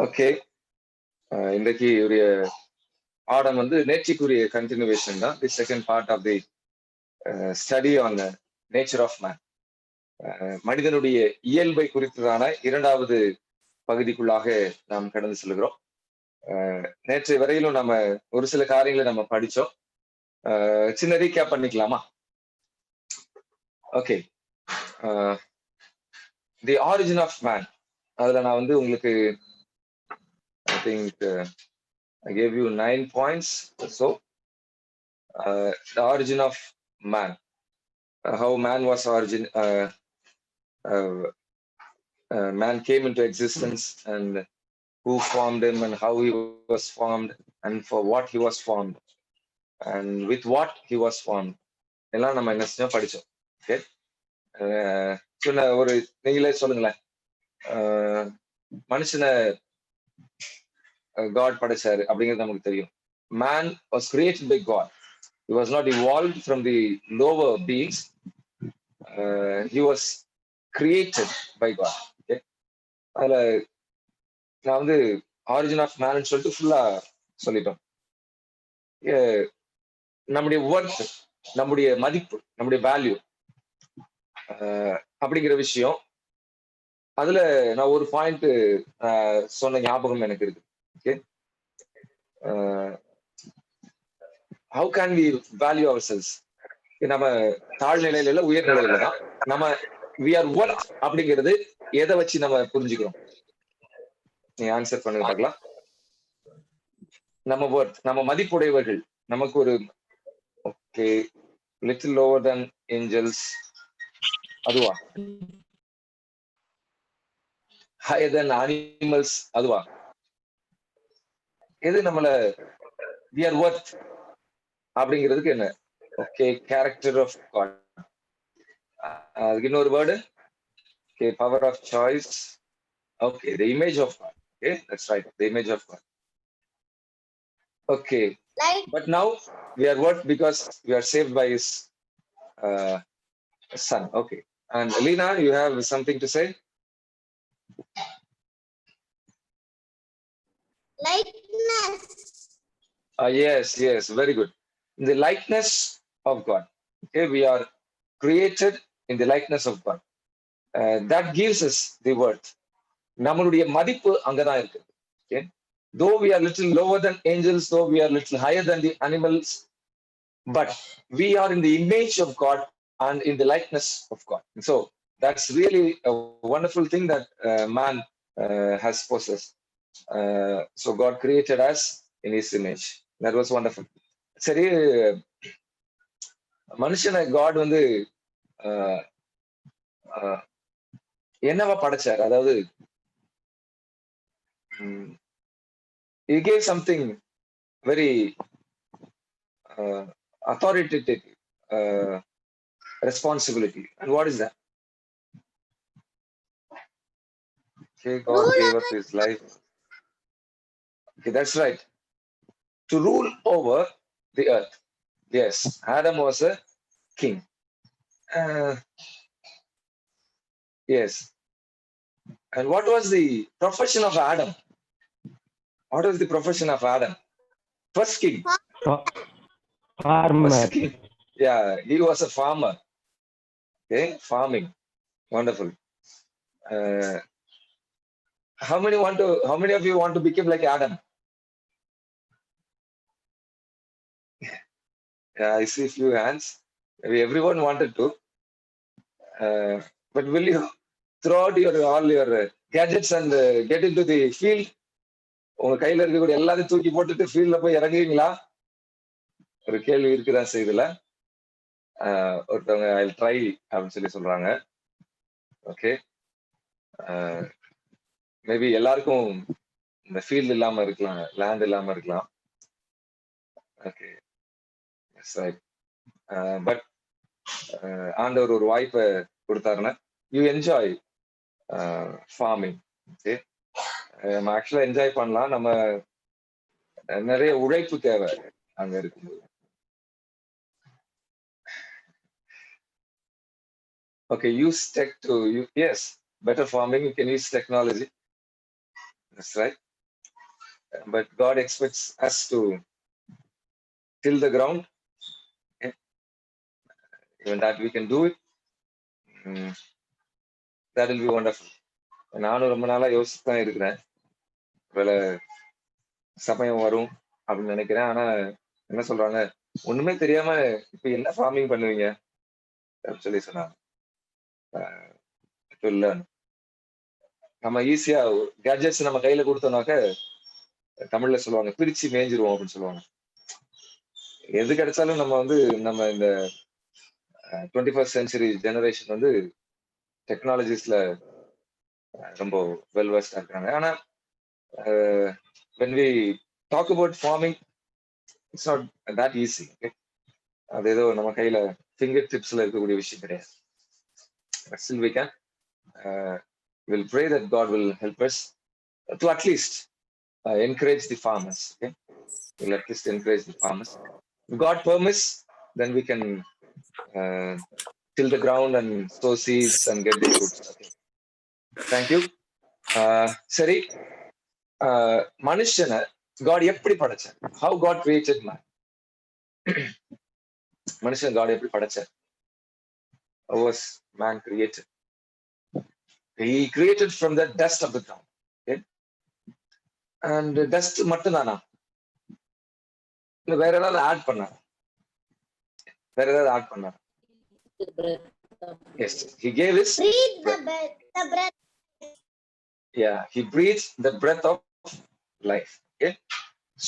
Okay, இன்றைக்கு ஒரு பாடம் வந்து நேற்றுக்குரிய கண்டினியூவேஷன் தான். The second part of the study on nature of man. மனிதனுடைய இயல்பை குறித்ததான இரண்டாவது பகுதிக்குள்ளாக நாம் கடந்து செல்கிறோம். நேற்று வரையிலும் நம்ம ஒரு சில காரியங்களை நம்ம படிச்சோம். சின்ன ரீகேப் பண்ணிக்கலாமா? Okay, the origin of man. அதுல நான் வந்து உங்களுக்கு I think I gave you 9 points or so. The origin of man, how man was man came into existence, and who formed him, and how he was formed, and for what he was formed, and with what he was formed. எல்லாம் நம்ம என்ன செஞ்சோம், படிச்சோம். Okay, சொன்ன ஒரு நீங்களே சொல்லுங்களேன். மனுஷனை God படைச்சாரு அப்படிங்கிறது நமக்கு தெரியும். Man was created by God. He was not evolved from the lower beings. He was created by God. Okay, அதுல நான் வந்து ஆரிஜின் ஆஃப் மேன் சொல்லிட்டு ஃபுல்லா சொல்லிட்டோம். நம்முடைய ஒர்த், நம்முடைய மதிப்பு, நம்முடைய வேல்யூ அப்படிங்கிற விஷயம், அதுல நான் ஒரு பாயிண்ட் சொன்ன ஞாபகம் எனக்கு இருக்கு. Okay, how can we value ourselves? நம்ம தாழ்நிலையில இல்ல, உயர்நிலையில தான். நம்ம we are worth அப்படிங்கிறது எதை வச்சு நம்ம புரிஞ்சுக்கிறோம்? நீ ஆன்சர் பண்ணுங்க பார்க்கலாம். நம்ம worth, நம்ம மதிப்புடையவர்கள், நமக்கு ஒரு okay little lower than angels, அதுவா? higher than animals, அதுவா? எது நம்மள we are worth அப்படிங்கிறதுக்கு என்ன? Okay, character of God. அதுக்கு இன்னொரு word, okay, power of choice. Okay, the image of God. Okay, that's right, the image of God. Okay, but now we are what? Because we are saved by his son. Okay, and Lena, you have something to say? Likeness. Yes, very good. In the likeness of God. Okay, we are created in the likeness of God. That gives us the worth. நம்மளுடைய மதிப்பு அங்கதான் இருக்கு. Okay, though we are little lower than angels, though we are little higher than the animals, but we are in the image of God and in the likeness of God. And so that's really a wonderful thing that man has possessed. So God created us in his image. That was wonderful. சரி, மனுஷனை God வந்து என்னவா படைச்சார்? அதாவது he gave something very authoritative responsibility. And what is that? Okay, God gave up his life. Okay, that's right. To rule over the earth. Yes, Adam was a king. Yes. And what was the profession of Adam? What was the profession of Adam? First king. Farmer. First king. Yeah, he was a farmer. Okay, farming. Wonderful. How many of you want to become like Adam? Yeah, I see a few hands. Maybe everyone wanted to. But will you throw out all your gadgets and get into the field? உங்க கையில இருக்கக்கூடிய எல்லாத்தையும் தூக்கி போட்டுட்டு ஃபீல்ட்ல போய் இறங்குவீங்களா? ஒரு கேள்வி இருக்குதான் செய்துல. ஒருத்தவங்க I'll try அப்படின்னு சொல்லி சொல்றாங்க. ஓகே, மேபி எல்லாருக்கும் இந்த ஃபீல்டு இல்லாம இருக்கலாம், லேண்ட் இல்லாம இருக்கலாம். Okay, right. பட் ஆண்டவர் ஒரு வாய்ப்பை கொடுத்தாருன்னா யூ என்ஜாய் ஃபார்மிங். ஓகே, நம்ம ஆக்சுவலா என்ஜாய் பண்ணலாம். நம்ம நிறைய உழைப்பு தேவை அங்க இருக்கும்போது. Okay, use tech to yes, better farming. You can use technology. That's right. but God expects us to till the ground. Okay? Even that we can do it. That will be wonderful. நானும் ரொம்ப நாளா யோசிச்சு தான் இருக்கிறேன். ஒருவேளை சமயம் வரும் அப்படின்னு நினைக்கிறேன். ஆனா என்ன சொல்றாங்க, ஒண்ணுமே தெரியாம இப்ப என்ன ஃபார்மிங் பண்ணுவீங்க அப்படின்னு சொல்லி சொன்னாங்க. இல்ல நம்ம ஈஸியா கேஜெட்ஸ் நம்ம கையில கொடுத்தோம்னாக்க தமிழ்ல சொல்லுவாங்க பிரிச்சு மேய்ஞ்சிருவோம் அப்படின்னு சொல்லுவாங்க. எது கிடைச்சாலும் நம்ம வந்து நம்ம இந்த 21st சென்ச்சுரி ஜெனரேஷன் வந்து டெக்னாலஜிஸ்ல ரொம்ப வெல் வெஸ்டா இருக்காங்க. ஆனா when we talk about farming, it's not that easy. Okay? அது ஏதோ நம்ம கையில ஃபிங்கர் டிப்ஸ்ல இருக்கக்கூடிய விஷயம் கிடையாது. But still we can will pray that God will help us to at least encourage the farmers. Okay? We'll at least encourage the farmers. If God permits, then we can till the ground and sow seeds and get the fruits. Okay. Thank you. சரி, மனுஷனை God எப்படி படைச்சார்? How God created man? மனுஷன் God எப்படி படைச்சார்? How was man created? He created from the dust of the ground. Okay? And dust மட்டும்தானா? இல்ல வேற ஏதாவது add பண்ணார்? வேற ஏதாவது ஆட் பண்ணார்? Yes, he gave his Breathe the breath. Yeah, he breathes the breath of life. Okay,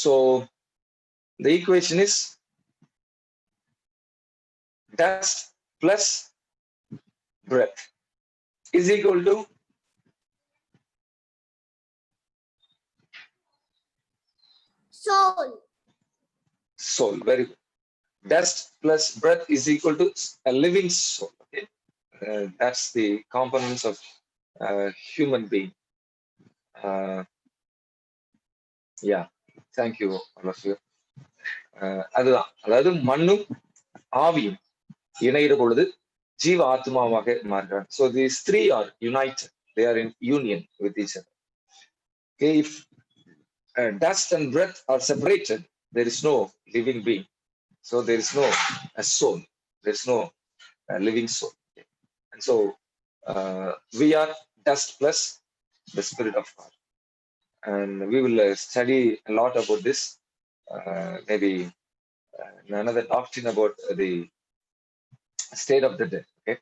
so the equation is dust plus breath is equal to Soul. soul. Very good. Dust plus breath is equal to a living soul. Okay, that's the components of human being. Yeah, thank you all of you. அதுதான், அதாவது மண்ணும் ஆவியும் இணைகிற பொழுது ஜீவ ஆத்மாவாக மாறுகிறார். So these three are united. They are in union with each other. Okay, if dust and breath are separated, there is no living being. So there is no a soul. There is no living soul. Okay. And so we are dust plus the Spirit of God. And we will study a lot about this. Maybe another doctrine about the state of the dead. Okay.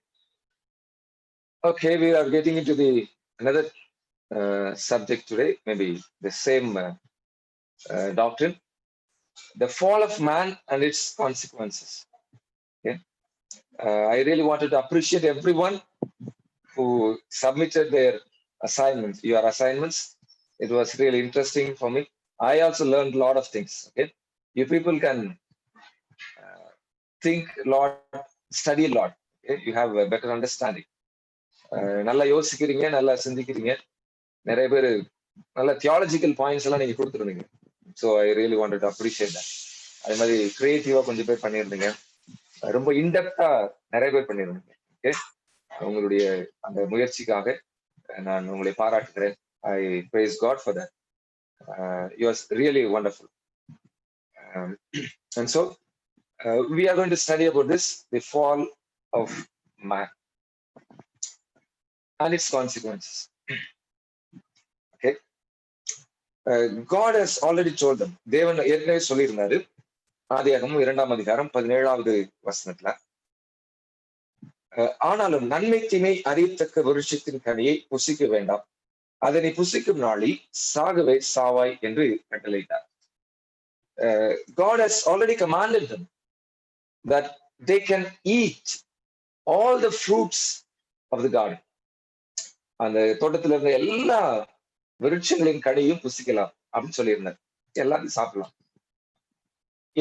Okay, we are getting into the another subject today. Maybe the same doctrine, the fall of man and its consequences. Okay. I really wanted to appreciate everyone who submitted their assignments, your assignments. It was really interesting for me. I also learned a lot of things. Okay, you people can think a lot, study a lot. Okay? You have a better understanding. நல்லா யோசிக்கிறீங்க, நல்லா சிந்திக்கிறீங்க. நிறைய பேர் நல்ல theological points எல்லாம் நீங்க கொடுத்துருந்தீங்க. So I really wanted to appreciate that. அதே மாதிரி கிரியேட்டிவா கொஞ்சம் பேர் பண்ணியிருந்தீங்க. ரொம்ப இன்டெப்தா நிறைய பேர் பண்ணியிருந்தீங்க. ஓகே, உங்களுடைய அந்த முயற்சிக்காக நான் உங்களை பாராட்டுகிறேன். ஐ praise God for that. You are really wonderful. And so we are going to study about this, the fall of man and its consequences. Okay. God has already told them. தேவன் ஏற்கனவே சொல்லியிருந்தாரு. ஆதியாகமம் 2ஆம் அதிகாரம் 17வது வசனத்துல, ஆனாலும் நன்மை தீமை அறியத்தக்க விருட்சத்தின் கனியை புசிக்க வேண்டாம், அதனை புசிக்கும் நாளில் சாகவே சாவாய் என்று கட்டளையிட்டார். God has already commanded them that they can eat all the fruits of the garden. அந்த தோட்டத்துல இருந்த எல்லா விருட்சங்களின் கனியும் புசிக்கலாம் அப்படின்னு சொல்லியிருந்தார். எல்லாத்தையும் சாப்பிடலாம்.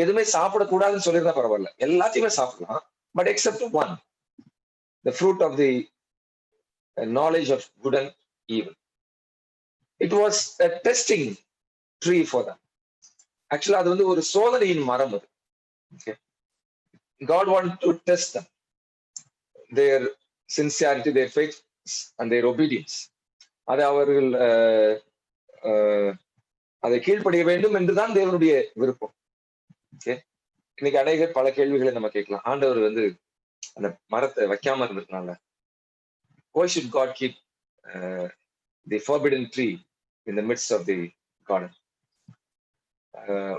எதுவுமே சாப்பிடக்கூடாதுன்னு சொல்லியிருந்தா பரவாயில்ல, எல்லாத்தையுமே சாப்பிடலாம். But accept one, the fruit of the knowledge of good and evil. It was a testing tree for them. Actually, அது வந்து ஒரு சோதனையின் மரம் அது. Okay. God wanted to test them, their sincerity, their faith and their obedience. அது அவர்கள் அதை கீழ்ப்படிய வேண்டும் என்றுதான் தேவனுடைய விருப்பம். ஓகே, இன்னைக்கு அநேகர் பல கேள்விகளை நம்ம கேட்கலாம். ஆண்டவர் வந்து அந்த மரத்தை வைக்காம இருந்திருக்கனால, why should God keep the forbidden tree in the midst of the garden?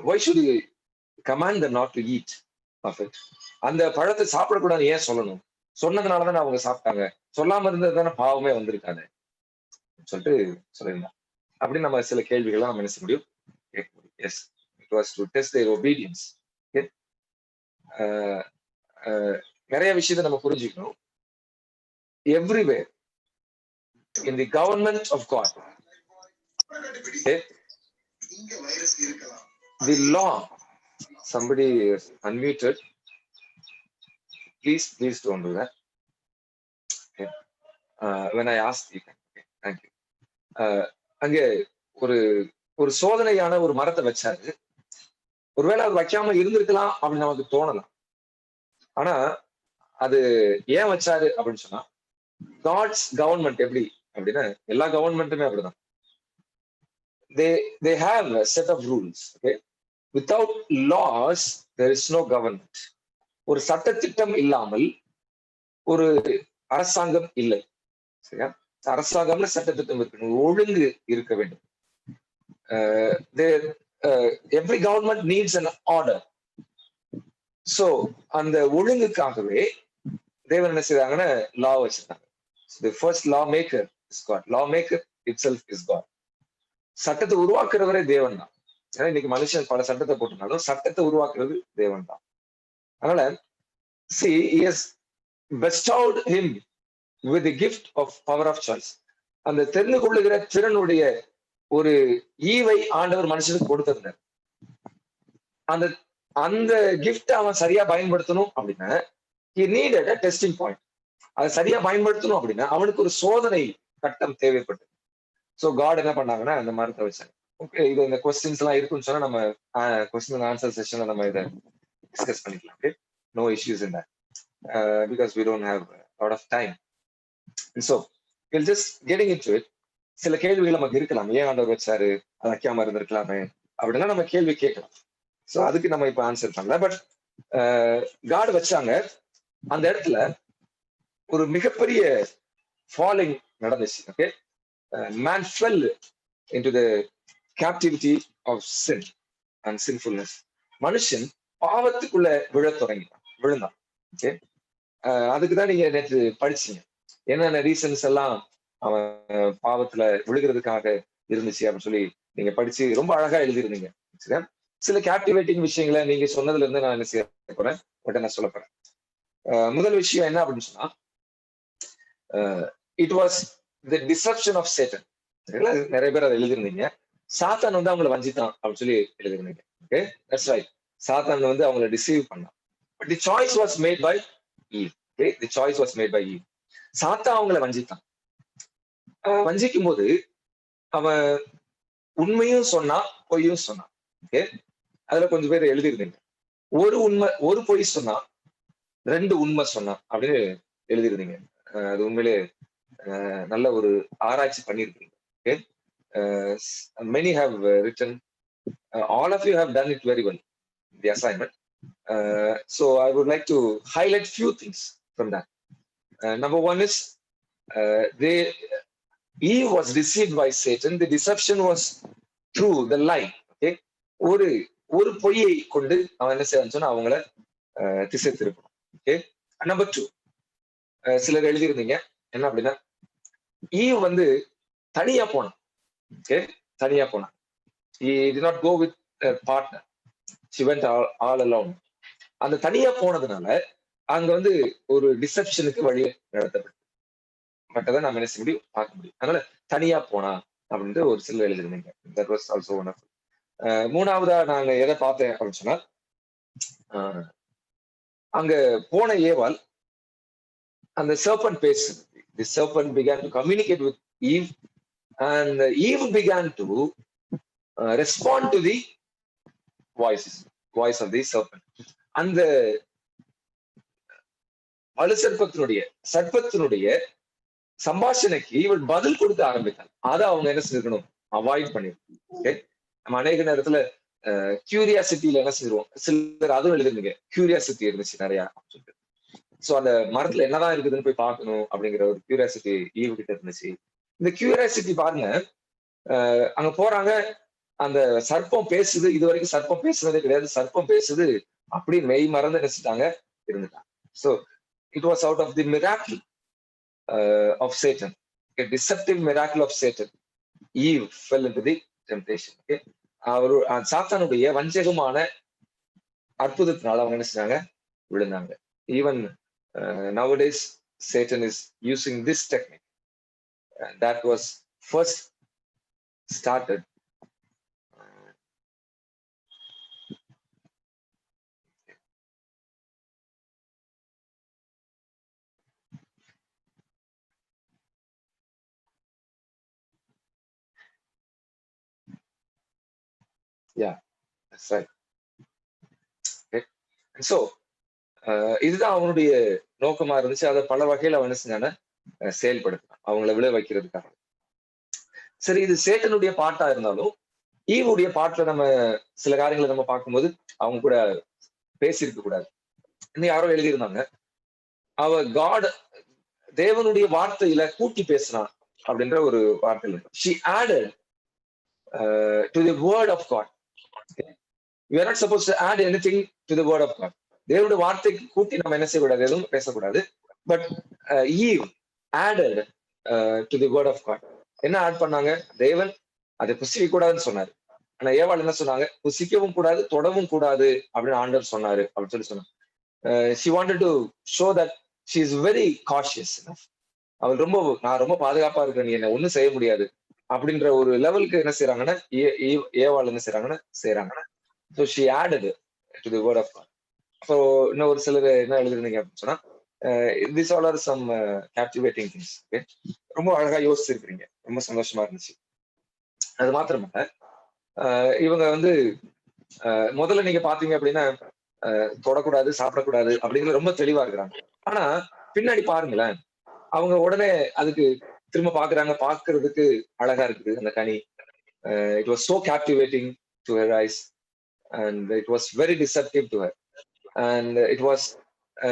Why should he command them not to eat of it? அந்த பழத்தை சாப்பிடக்கூடாது ஏன் சொல்லணும்? சொன்னதுனாலதானே அவங்க சாப்பிட்டாங்க. சொல்லாம இருந்தது தானே பாவமே வந்திருக்காது சொல்லிட்டு சொல்லியிருந்தான். அப்படி நம்ம சில கேள்விகள்லாம் நம்ம என்ன செய்ய முடியும், கேட்க முடியும். Yes, it was to test their obedience. நிறைய விஷயத்தை நம்ம புரிஞ்சுக்கணும். Everywhere in the government of God, the law, somebody is unmuted, please don't do that. Okay. When I asked you, okay, thank you. அங்கே ஒரு ஒரு சோதனையான ஒரு மரத்தை வச்சாரு. ஒருவேளை அது வைக்காம இருந்திருக்கலாம் அப்படின்னு நமக்கு தோணலாம். ஆனா அது ஏன் வச்சாரு அப்படின்னு சொன்னா, காட்ஸ் கவர்மெண்ட் எப்படி அப்படின்னா, எல்லா கவர்மெண்ட்டுமே அப்படிதான். they have a set of rules. Okay, without laws there is no government. ஒரு சட்டத்திட்டம் இல்லாமல் ஒரு அரசாங்கம் இல்லை. சரியா? அரசாங்கம்ல சட்டத்திட்டம் இருக்கணும், ஒழுங்கு இருக்க வேண்டும். every government needs an order. So அந்த ஒழுங்குக்காகவே தேவன் என்ன செய்றாங்கன்னா லா வச்சிருக்காங்க. The first lawmaker is God. Lawmaker itself is God. சட்டத்தை உருவாக்குறவரே தேவன் தான். ஏன்னா இன்னைக்கு மனுஷன் பல சட்டத்தை போட்டிருந்தாலும் சட்டத்தை உருவாக்குறது தேவன் தான். அதனால see, he has bestowed him with the gift of power of choice. அந்த தெரிந்து கொள்ளுகிற திறனுடைய ஒரு ஈவை ஆண்டவர் மனுஷனுக்கு கொடுத்திருந்தார். அந்த அந்த கிஃப்ட் அவன் சரியா பயன்படுத்தணும் அப்படின்னா he needed a testing point. அதை சரியா பயன்படுத்தணும் அப்படின்னா அவனுக்கு ஒரு சோதனை கட்டம் தேவைப்பட்டது. ஸோ காட் என்ன பண்ணாங்கன்னா அந்த மரத்தை வச்சாங்க. ஓகே, இது இந்த கொஸ்டின்ஸ் எல்லாம் இருக்குன்னு சொன்னா நம்ம கொஸ்டின் அண்ட் ஆன்சர் செஷன்ல நம்ம இதை டிஸ்கஸ் பண்ணிக்கலாம். Okay, no issues in that because we don't have lot of time. So will just getting into it. சில கேள்விகள் நமக்கு இருக்கலாம். ஏன் ஆண்டவர் வச்சாரு, அது வைக்காம இருந்திருக்கலாமே அப்படின்னா நம்ம கேள்வி கேட்கலாம். ஸோ அதுக்கு நம்ம இப்ப ஆன்சர் பண்ணல. பட் காட் வச்சாங்க. அந்த இடத்துல ஒரு மிகப்பெரிய ஃபாலிங் நடந்துச்சு. Okay, man fell into the captivity of sin and sinfulness. மனுஷன் பாவத்துக்குள்ள விழுந்தான். ஓகே, அதுக்குதான் நீங்க நேற்று படிச்சீங்க. என்னென்ன ரீசன்ஸ் எல்லாம் அவன் பாவத்துல விழுகிறதுக்காக இருந்துச்சு அப்படின்னு சொல்லி நீங்க படிச்சு ரொம்ப அழகா எழுதிருந்தீங்க. சரியா? சில கேப்டிவேட்டிங் விஷயங்களை நீங்க சொன்னதுல இருந்து நான் என்ன செய்ய போறேன், உடனே நான் சொல்ல போறேன். முதல் விஷயம் என்ன அப்படின்னு சொன்னா, it was the deception of Satan. நிறைய பேர் அதை எழுதிருந்தீங்க. சாத்தான் வந்து அவங்களை வஞ்சித்தான் அப்படின்னு சொல்லி எழுதிருந்தீங்க. Okay, that's right. சாத்தான் வந்து அவங்களை டிசீவ் பண்ணான். But the choice was made by Eve. Okay, the choice was made by Eve. சாத்தான் அவங்களை வஞ்சித்தான். வஞ்சிக்கும் போது அவன் உண்மையும் சொன்னான், பொய்யும் சொன்னான். ஓகே, அதுல கொஞ்சம் பேர் எழுதிருந்தீங்க. ஒரு உண்மை ஒரு பொய் சொன்னா, ரெண்டு உண்மை சொன்னா அப்படின்னு எழுதிருந்தீங்க. அது உண்மையிலே நல்ல ஒரு ஆராய்ச்சி பண்ணிருக்கீங்க. Okay, many have written, all of you have done it very well, the assignment. So I would like to highlight few things from that. Number one is Eve was deceived by Satan. The deception was through the lie. Okay, ஒரு பொய்யை கொண்டு அவன் என்ன செய்யறான்னு சொன்னா அவங்கள திசை திருப்பணும். Okay, number two, சிலர் எழுதியிருந்தீங்க என்ன அப்படின்னா, ஈவ் வந்து தனியா போனான். ஓகே, தனியா போனான். He did not go with a partner. She went all alone. அந்த தனியா போனதுனால அங்க வந்து ஒரு டிசெப்ஷனுக்கு வழி நடத்தப்பட்டதை நம்ம என்ன செய்ய முடியும், பார்க்க முடியும். அதனால தனியா போனா அப்படின்ட்டு ஒரு சிலர் எழுதிருந்தீங்க. That was also wonderful. மூணாவதா நாங்க எதை பார்த்தேன் அப்படின்னு சொன்னா, அங்க போன ஏவாள் அந்த serpent பேசுது. The serpent began to communicate with Eve, and Eve began to respond to the voice of the serpent. அந்த சர்ப்பத்தினுடைய சம்பாஷணைக்கு இவள் பதில் கொடுக்க ஆரம்பித்தாள். அதை அவங்க என்ன செஞ்சிருக்கணும், அவாய்ட் பண்ணிருக்கணும். ஓகே, நம்ம அநேக நேரத்துல கியூரியாசிட்டியில என்ன செஞ்சிருவோம், சிலர் அதுவும் எழுதிருந்தீங்க, கியூரியாசிட்டி இருந்துச்சு நிறைய. சோ அந்த மரத்துல என்னதான் இருக்குதுன்னு போய் பார்க்கணும் அப்படிங்கிற ஒரு கியூரியாசிட்டி ஈவு கிட்ட இருந்துச்சு. இந்த கியூரியாசிட்டி பாருங்க, அங்க போறாங்க, அந்த சர்ப்பம் பேசுது. இது வரைக்கும் சர்ப்பம் பேசுனதே கிடையாது. சர்ப்பம் பேசுது. அப்படியே மெய் மறந்து நினைச்சிட்டாங்க, இருந்துட்டாங்க. So it was out of the miracle of Satan, a deceptive miracle of Satan. Eve fell into the temptation. Okay, அவரு சாத்தானுடைய வஞ்சகமான அற்புதத்தினால அவங்க என்ன செஞ்சாங்க, விழுந்தாங்க. Even nowadays Satan is using this technique that was first started. Yeah, that's right. Okay. So இதுதான் அவனுடைய நோக்கமா இருந்துச்சு. அதை பல வகையில அவன் என்ன செஞ்சான செயல்படுத்தினான், அவங்கள விழ வைக்கிறதுக்காக. சரி, இது சேட்டனுடைய பாட்டா இருந்தாலும் ஈவுடைய பாட்டுல நம்ம சில காரியங்களை நம்ம பார்க்கும்போது அவங்க கூட பேசியிருக்க கூடாது. இன்னும் யாரோ எழுதியிருந்தாங்க, அவ காட் தேவனுடைய வார்த்தையில கூட்டி பேசினான் அப்படின்ற ஒரு வார்த்தை. she added to the word of God. We are not supposed to add anything to the word of God. தேவனுடைய வார்த்தைக்கு கூட்டி நம்ம என்ன செய்யக்கூடாது, எதுவும் பேசக்கூடாது. But eve added to the word of God. என்ன ஆட் பண்ணாங்க, தேவன் அதை புசிக்க கூடாதுன்னு சொன்னாரு. ஆனா ஏவாள் என்ன சொன்னாங்க, புசிக்கவும் கூடாது, தொடவும் கூடாது அப்படின்னு ஆண்டவர் சொன்னாரு அப்படின்னு சொல்லி சொன்னாங்க. she wanted to show that she is very cautious enough. அவள் நான் ரொம்ப பாதுகாப்பா இருக்கேன், நீ என்ன ஒண்ணும் செய்ய முடியாது அப்படின்ற ஒரு லெவலுக்கு என்ன செய்யறாங்கன்னா, ஏவாள் என்ன செய்யறாங்க. So she added to the word of God. So இன்னும் ஒரு சிலர் என்ன எழுதுறீங்க அப்படின்னு சொன்னா, these all are some captivating things. Okay, ரொம்ப அழகா யோசிச்சிருக்கிறீங்க, ரொம்ப சந்தோஷமா இருந்துச்சு. அது மாத்திரமல்ல, இவங்க வந்து முதல்ல நீங்க பாத்தீங்க அப்படின்னா தொடக்கூடாது, சாப்பிடக்கூடாது அப்படிங்கிறது ரொம்ப தெளிவா இருக்கிறாங்க. ஆனா பின்னாடி பாருங்களேன், அவங்க உடனே அதுக்கு திரும்ப பாக்குறாங்க, பாக்குறதுக்கு அழகா இருக்குது அந்த கனி. It was so captivating to her ice and it was very deceptive to her, and it was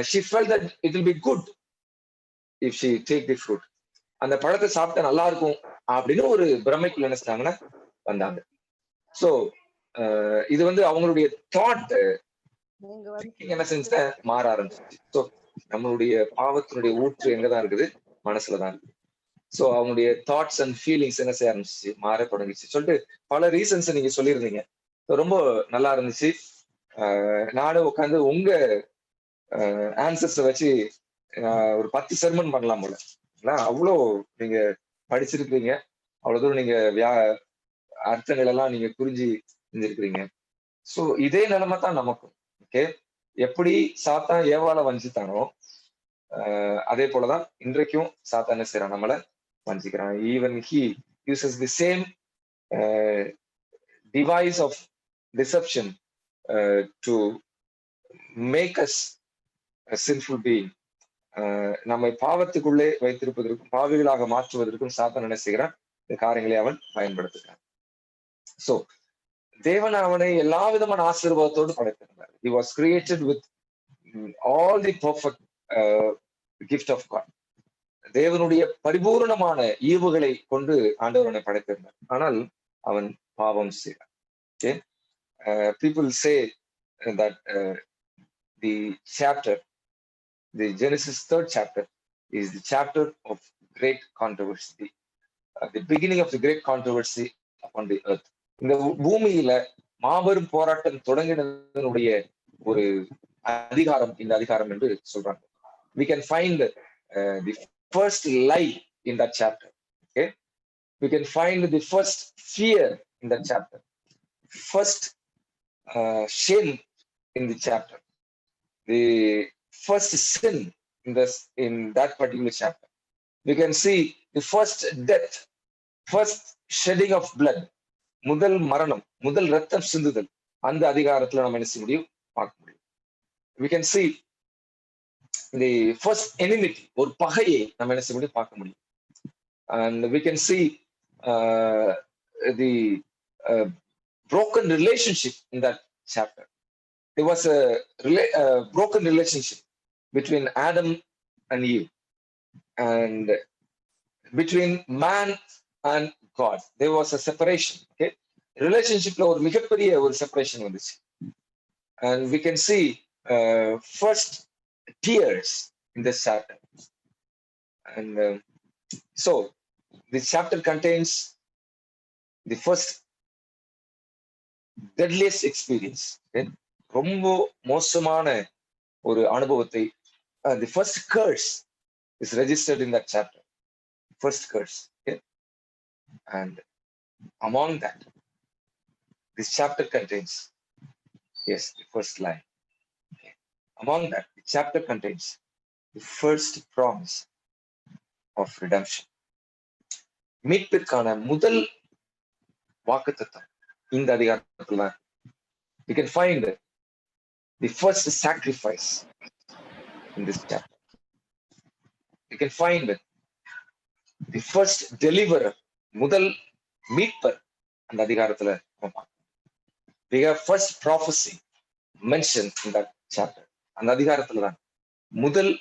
she felt that it will be good if she take the fruit. அந்த பழத்தை சாப்பிட்டா நல்லா இருக்கும் அப்படின்னு ஒரு பிரமைக்குள்ள நினைச்சாங்கன்னா வந்தாங்க. சோ இது வந்து அவங்களுடைய தாட் என்ன செஞ்ச மாற ஆரம்பிச்சிச்சு. சோ நம்மளுடைய பாவத்தினுடைய ஊற்று எங்கதான் இருக்குது, மனசுலதான் இருக்குது. சோ அவங்களுடைய தாட்ஸ் அண்ட் ஃபீலிங்ஸ் என்ன செய்ய ஆரம்பிச்சிச்சு, மாற தொடங்கிச்சு சொல்லிட்டு பல ரீசன்ஸ் நீங்க சொல்லியிருந்தீங்க. ரொம்ப நல்லா இருந்துச்சு. நானும் உட்காந்து உங்க ஆன்சர்ஸை வச்சு ஒரு 10 செர்மன் பண்ணலாம் போல. அவ்வளோ நீங்க படிச்சிருக்கீங்க, அவ்வளவு தூரம் நீங்க அர்த்தங்கள் எல்லாம் நீங்க புரிஞ்சு செஞ்சிருக்கிறீங்க. சோ இதே நிலைமை தான் நமக்கும். ஓகே, எப்படி சாத்தான் ஏவாளை வஞ்சித்தானோ அதே போலதான் இன்றைக்கும் சாத்தான் என்ன செய்யறான், நம்மளை வஞ்சிக்கிறான். Even he uses the same device of deception to make us a sinful being. நம்மை பாவத்துக்குள்ளே வைத்திருப்பதற்கும் பாவிகளாக மாற்றுவதற்கும் சாத்தான் என்ன செய்கிறான், இந்த காரியங்களை அவன் பயன்படுத்துகிறான். சோ தேவன் அவனை எல்லா விதமான ஆசீர்வாதத்தோடு படைத்திருந்தார். He was created with all the perfect gift of God. தேவனுடைய பரிபூர்ணமான ஈவுகளை கொண்டு ஆண்டவர் அவனை படைத்திருந்தார். ஆனால் அவன் பாவம் செய்தார். Okay, people say that the chapter, the Genesis 3rd chapter, is the chapter of great controversy, the beginning of the great controversy upon the earth. இந்த பூமியில மாபெரும் போராட்டம் தொடங்கினதனுடைய ஒரு அதிகாரம் இந்த அதிகாரம் என்று சொல்றாங்க. We can find the first lie in that chapter. Okay, we can find the first fear in that chapter, first shame in the chapter, the first sin in that particular chapter. We can see the first death, first shedding of blood, முதல் மரணம், முதல் ரத்தம் சிந்துதல் அந்த அதிகாரத்துல நம்ம என்ன செய்ய முடியும், பார்க்க முடியும். We can see the first enmity, ஒரு பகையை நம்ம என்ன செய்ய முடியும், பார்க்க முடியும். And we can see the broken relationship in that chapter. There was a broken relationship between Adam and Eve, and between man and God. There was a separation. Okay, relationshipல ஒரு மிகப்பெரிய ஒரு separation வந்துச்சு. And we can see first tears in this chapter. And so this chapter contains the first deadliest experience. Okay? ரொம்ப மோசமான ஒரு அனுபவத்தை, the first curse is registered in that chapter. First curse. Okay? And among that, this chapter contains, yes, the first line. Okay? Among that, the chapter contains the first promise of redemption. மீட்பிற்கான முதல் வாக்குத்தத்தம் இந்த அதிகாரத்துல you can find the first sacrifice in this chapter. You can find the first deliverer, முதல் மீட்பர் அந்த அதிகாரத்துல we have first prophecy mentioned in that chapter. அந்த அதிகாரத்துல தான் முதல்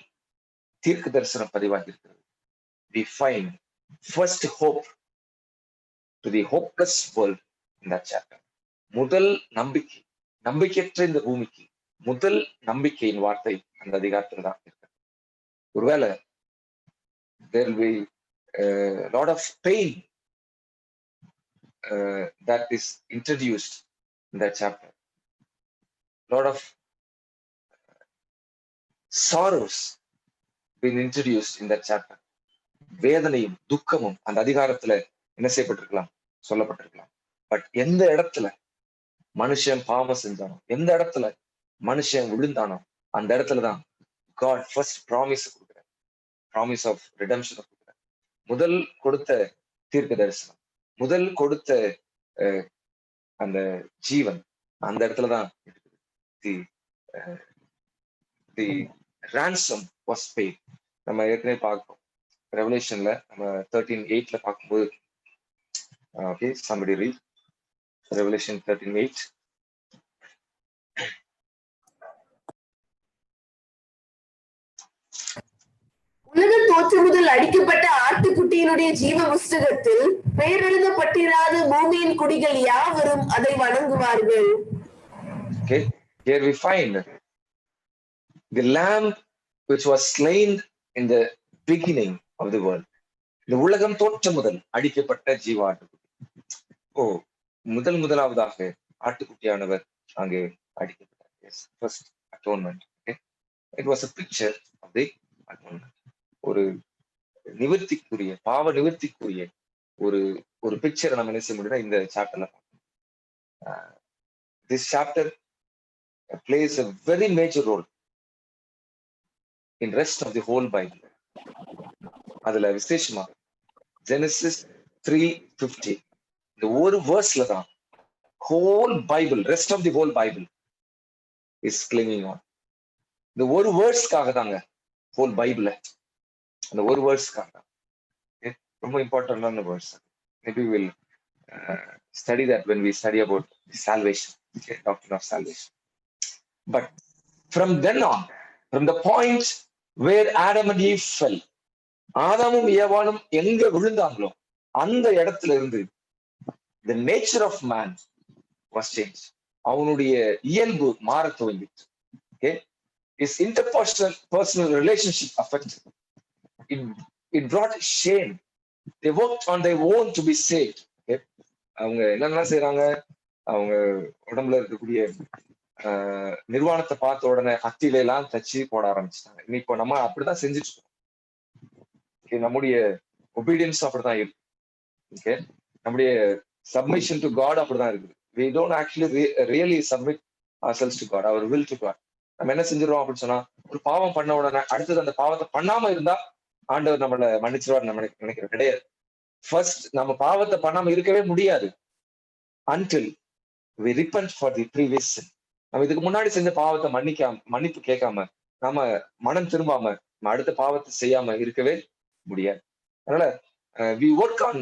தீர்க்க தரிசனம் பதிவாகி இருக்கிறது. We find first hope to the hopeless world in that chapter. முதல் நம்பிக்கை, நம்பிக்கையற்ற இந்த பூமிக்கு முதல் நம்பிக்கையின் வார்த்தை அந்த அதிகாரத்துல தான் இருக்கு. ஒருவேளை there will be a lot of pain that is introduced in that chapter. Lot of sorrows been introduced in that chapter. வேதனையும் துக்கமும் அந்த அதிகாரத்துல என்ன செய்யப்பட்டிருக்கலாம், சொல்லப்பட்டிருக்கலாம். பட் எந்த இடத்துல மனுஷன் பாவம் செஞ்சானோ, எந்த இடத்துல மனுஷன் விழுந்தானோ, அந்த இடத்துலதான் God first promise கொடுக்குறார், promise of redemption கொடுக்குறார். முதல் கொடுத்த தீர்க்க தரிசனம், முதல் கொடுத்த அந்த ஜீவன் அந்த இடத்துலதான் the ransom was paid. நம்ம ஏற்கனவே பார்ப்போம் ரெவலேஷன்ல நம்ம 13:8 பார்க்கும்போது, okay, somebody read Revelation 13:8. உலக தோற்று முதல் அடிக்கப்பட்ட ஆட்டுக்குட்டியினுடைய ஜீவ புஸ்தகத்தில் பெயர் எழுதப்பட்டிராத பூமியின் குடிகள் யாவரும் அதை வணங்குவார்கள். Okay, here we find the lamb which was slain in the beginning of the world. இந்த உலகம் தோற்ற முதல் அடிக்கப்பட்ட ஜீவ ஆட்டுக்குட்டி. முதலாவதாக ஆட்டுக்குட்டியானவர் அங்கே அடிக்கப்பட்டார். Yes, first atonement. Okay, it was a picture of the atonement. ஒரு நிவர்த்திக்குரிய, பாவ நிவர்த்திக்குரிய ஒரு ஒரு பிக்சரை நம்ம என்ன செய்ய முடியும்னா இந்த சாப்டர்ல this chapter plays a very major role in rest of the whole Bible. அதுல விசேஷமா Genesis 3:50 இந்த ஒரு வேர்ஸ்ல தான் whole Bible, rest of the whole Bible is clinging on. இந்த ஒரு வேர்ஸ்க்காக தாங்க whole Bible, அந்த ஒரு வேர்ஸ்க்காக தான். ரொம்ப இம்பார்ட்டன்டான verse. Maybe we'll study that when we study about salvation, okay, doctrine of salvation. But from then on, from the point where Adam and Eve fell, ஆதாமும் ஏவாளும் எங்க விழுந்தாங்களோ அந்த இடத்துல இருந்து the nature of man was changed. அவனுடைய இயல்பு மாற துவங்கிட்டு. Okay, his interpersonal relationship affected. It brought shame. They worked on their own to be saved. Okay, அவங்க என்னென்ன செய்யறாங்க, அவங்க உடம்புல இருக்கக்கூடிய நிர்வாணத்தை பார்த்த உடனே அத்தில எல்லாம் தச்சு போட ஆரம்பிச்சிட்டாங்க. இப்போ நம்ம அப்படிதான் செஞ்சுட்டு இருக்கோம். நம்முடைய ஒபீடியன்ஸ் அப்படிதான் இருக்கு. ஓகே, நம்முடைய சப்மிஷன் டு காட் அப்படிதான் இருக்குது. we don't actually really submit ourselves to God, our will to God. நம்ம என்ன செஞ்சிருவோம் அப்படின்னு சொன்னா, ஒரு பாவம் பண்ண உடனே அடுத்தது அந்த பாவத்தை பண்ணாம இருந்தா ஆண்டவர் நம்மளை மன்னிச்சிருவார் நம்ம நினைக்கிற கிடையாது. ஃபர்ஸ்ட் நம்ம பாவத்தை பண்ணாம இருக்கவே முடியாது until we repent for the previous sin. நம்ம இதுக்கு முன்னாடி செஞ்ச பாவத்தை மன்னிப்பு கேட்காம நம்ம மனம் திரும்பாம அடுத்த பாவத்தை செய்யாம இருக்கவே முடியாது. அதனால we work on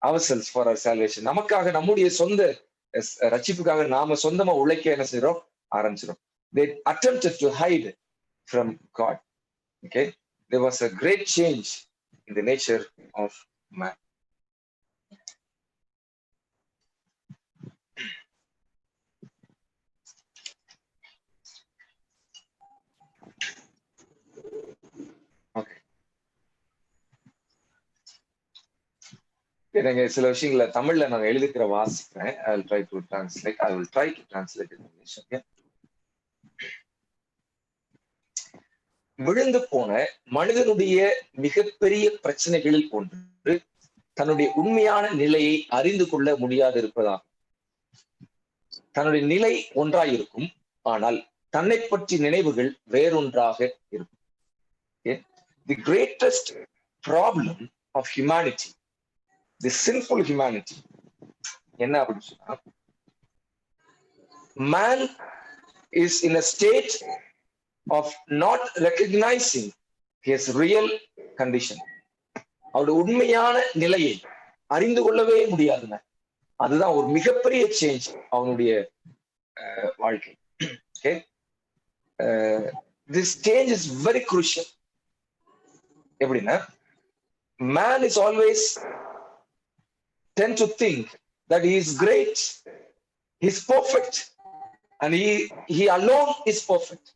ourselves for our salvation. நமக்காக நம்முடைய சொந்த ரட்சிப்புக்காக நாம சொந்தமா உழைக்க என்ன செய்யறோம் ஆரம்பிச்சிடும். They attempted to hide from God. Okay, there was a great change in the nature of man. Okay. எனக்கு சில விஷயங்களை தமிழ்ல நான் எழுதிக்கிற வாசிக்கிறேன். I will try to translate. I will try to translate in English. Okay. விழுந்து போன மனிதனுடைய மிகப்பெரிய பிரச்சனைகளில் ஒன்று தன்னுடைய உண்மையான நிலையை அறிந்து கொள்ள முடியாது இருப்பதாகும். தன்னுடைய நிலை ஒன்றாயிருக்கும், ஆனால் தன்னை பற்றி நினைவுகள் வேறொன்றாக இருக்கும். Okay? The greatest problem of humanity, the sinful humanity, என்ன அப்படின்னு சொன்னா, man is in a state of not recognizing his real condition. அவருடைய உண்மையான நிலையை அறிந்து கொள்ளவே முடியாதுங்க. அதுதான் ஒரு மிகப்பெரிய சேஞ்ச் அவனுடைய வாழ்க்கை. Okay? This change is very crucial. எப்படின்னா, man is always tend to think that he is great, he is perfect, and he alone is perfect.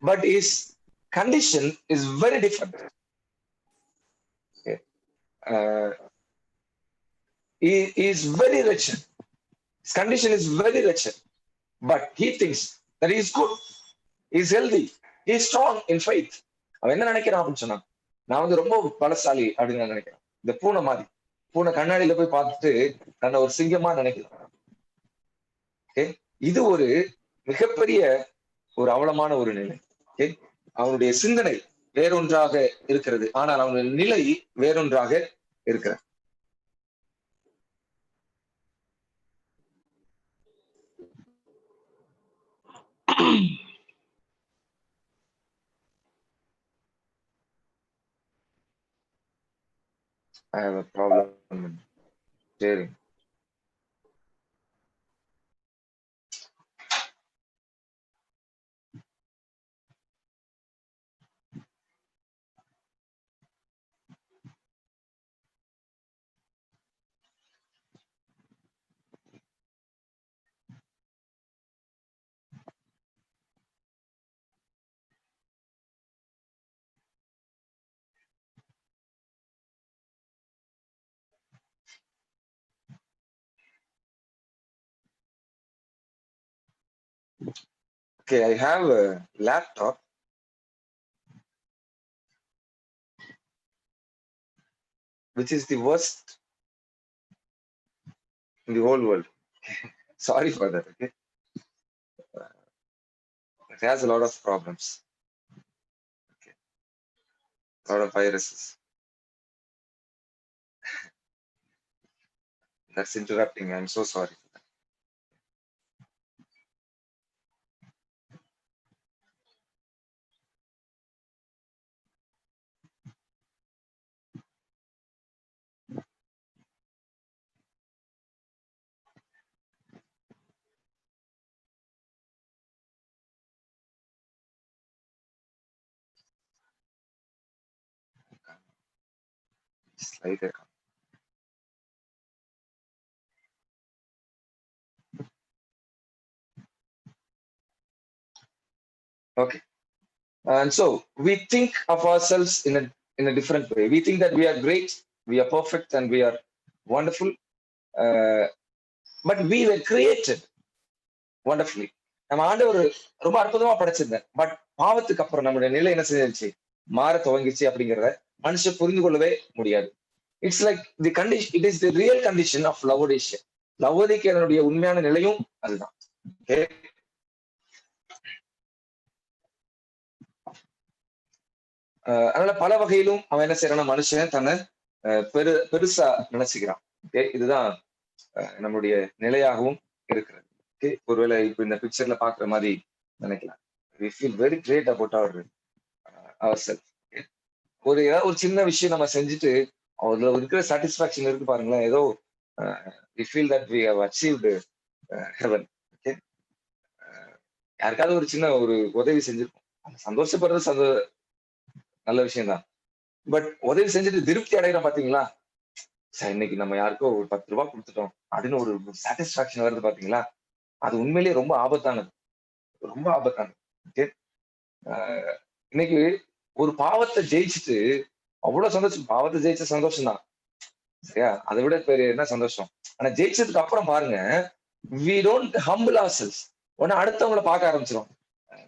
But his condition is very different. Okay. He is very wretched. His condition is very wretched. But he thinks that he is good, he is healthy, he is strong in faith. அவன் என்ன நினைக்கிறான் அப்படின்னு சொன்னா, நான் வந்து ரொம்ப பலசாலி அப்படின்னு நான் நினைக்கிறேன். இந்த பூனை மாதிரி, பூனை கண்ணாடியில போய் பார்த்துட்டு தன்னை ஒரு சிங்கமா நினைக்கிறான். ஓகே, இது ஒரு மிகப்பெரிய ஒரு அவலமான ஒரு நிலை. ஓகே, அவனுடைய சிந்தனை வேறொன்றாக இருக்கிறது, ஆனால் அவனுடைய நிலை வேறொன்றாக இருக்கிறது. I have a problem with sharing. Okay, I have a laptop which is the worst in the whole world. Sorry for that. Okay, it has a lot of problems. Okay, a lot of viruses. That's interrupting. I'm so sorry. Slide it. Okay, and so we think of ourselves in a different way. We think that we are great, we are perfect, and we are wonderful. But we were created wonderfully. நம்ம ஆண்டவர் ரொம்ப அற்புதமா படைச்சிருந்தார். But பாவத்துக்கு அப்புறம் நம்முடைய நிலை என்ன செஞ்சிருச்சு, மாற துவங்கிச்சு அப்படிங்கிறத மனுஷன் புரிந்து கொள்ளவே முடியாது. It's like the condition, it is the real condition of Laodicea. லவோதிக்கேயனுடைய உண்மையான நிலையும் அதுதான். ஓகே, அதனால பல வகையிலும் அவன் என்ன செய்யறான், மனுஷன் தன்னை பெருசா நினைச்சுக்கிறான். ஓகே, இதுதான் நம்முடைய நிலையாகவும் இருக்கிறது. ஓகே, ஒருவேளை இப்ப இந்த பிக்சர்ல பாக்குற மாதிரி நினைக்கலாம். we feel very great about ourselves. ஏதாவது ஒரு சின்ன விஷயம் நம்ம செஞ்சுட்டு அதுல இருக்கிற சாட்டிஸ்பாக்சன் இருக்கு பாருங்களேன். ஏதோ we feel that we have achieved heaven. Okay, யாருக்காவது ஒரு சின்ன ஒரு உதவி செஞ்சிருக்கோம், சந்தோஷப்படுறது நல்ல விஷயம் தான். பட் உதவி செஞ்சுட்டு திருப்தி அடைகிறோம் பாத்தீங்களா, சார் இன்னைக்கு நம்ம யாருக்கோ ஒரு 10 ரூபாய் கொடுத்துட்டோம் அப்படின்னு ஒரு சாட்டிஸ்பாக்சன் வருது பாத்தீங்களா, அது உண்மையிலேயே ரொம்ப ஆபத்தானது, ரொம்ப ஆபத்தானது. ஓகே, இன்னைக்கு ஒரு பாவத்தை ஜெயிச்சுட்டு அவ்வளவு சந்தோஷம், பாவத்தை ஜெயிச்ச சந்தோஷம் தான் சரியா, அதை விட பெரிய என்ன சந்தோஷம். ஆனா ஜெயிச்சதுக்கு அப்புறம் பாருங்க, we don't humble ourselves. உடனே அடுத்தவங்களை பார்க்க ஆரம்பிச்சிடும்,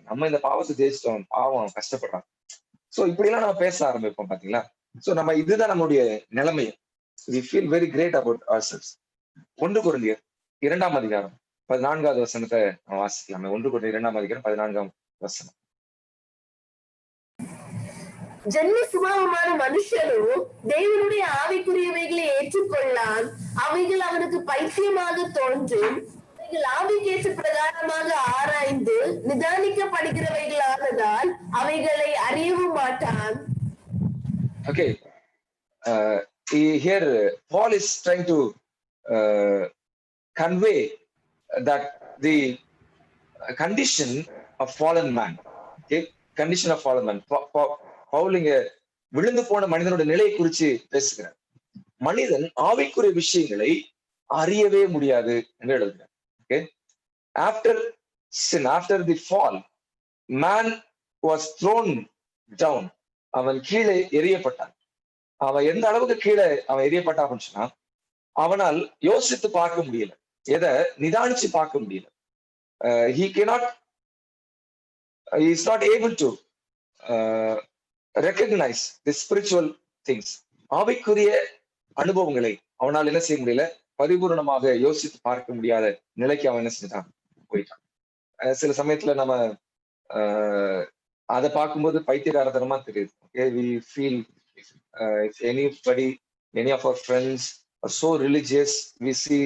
நம்ம இந்த பாவத்தை ஜெயிச்சிட்டோம், பாவம் கஷ்டப்படுறான். சோ இப்படி எல்லாம் நம்ம பேச ஆரம்பிப்போம் பாத்தீங்களா. சோ நம்ம இதுதான் நம்மளுடைய நிலைமை. we feel very great about ourselves. 1 கொரிந்தியர் 2ஆம் அதிகாரம் 14வது வசனத்தை நம்ம வாசிக்கலாமே. 1 கொரிந்தியர் 2ஆம் அதிகாரம் 14ஆம் வசனம். ஜென்ம சுபாவமான மனுஷனோ தேவனுடைய ஆவிக்குரியவைகளை ஏற்றுக்கொள்ளான், அவைகள் அவனுக்கு பைத்தியமாக தோன்றும், அவைகள் ஆவிக்கேற்ற பிரகாரமாக ஆராய்ந்து நிதானிக்கப்படுகிறவைகளானதால் அவைகளை அறியவும் மாட்டான். Okay, here Paul is trying to convey that the condition of fallen man. Okay, condition of fallen man. Pavul இங்க விழுந்து போன மனிதனோட நிலையை குறித்து பேசுகிறார். மனிதன் ஆவிக்குரிய விஷயங்களை அறியவே முடியாது என்று எழுதுகிறார். Okay, after sin, after the fall, man was thrown down. அவன் கீழே எறியப்பட்டான். அவன் எந்த அளவுக்கு கீழே அவன் எறியப்பட்டான் அப்படின்னு சொன்னா, அவனால் யோசித்து பார்க்க முடியல, எதை நிதானிச்சு பார்க்க முடியல. he is not able to recognize the spiritual things. ஆவிக்குரிய அனுபவங்களை அவனால் என்ன செய்ய முடியல, பரிபூர்ணமாக யோசித்து பார்க்க முடியாத நிலைக்கு அவன் என்ன செஞ்சான், போயிட்டான். சில சமயத்துல நம்ம அதை பார்க்கும்போது பைத்தியகாரத்தனமா தெரியுது. Okay, we feel if any of our friends are so religious, we see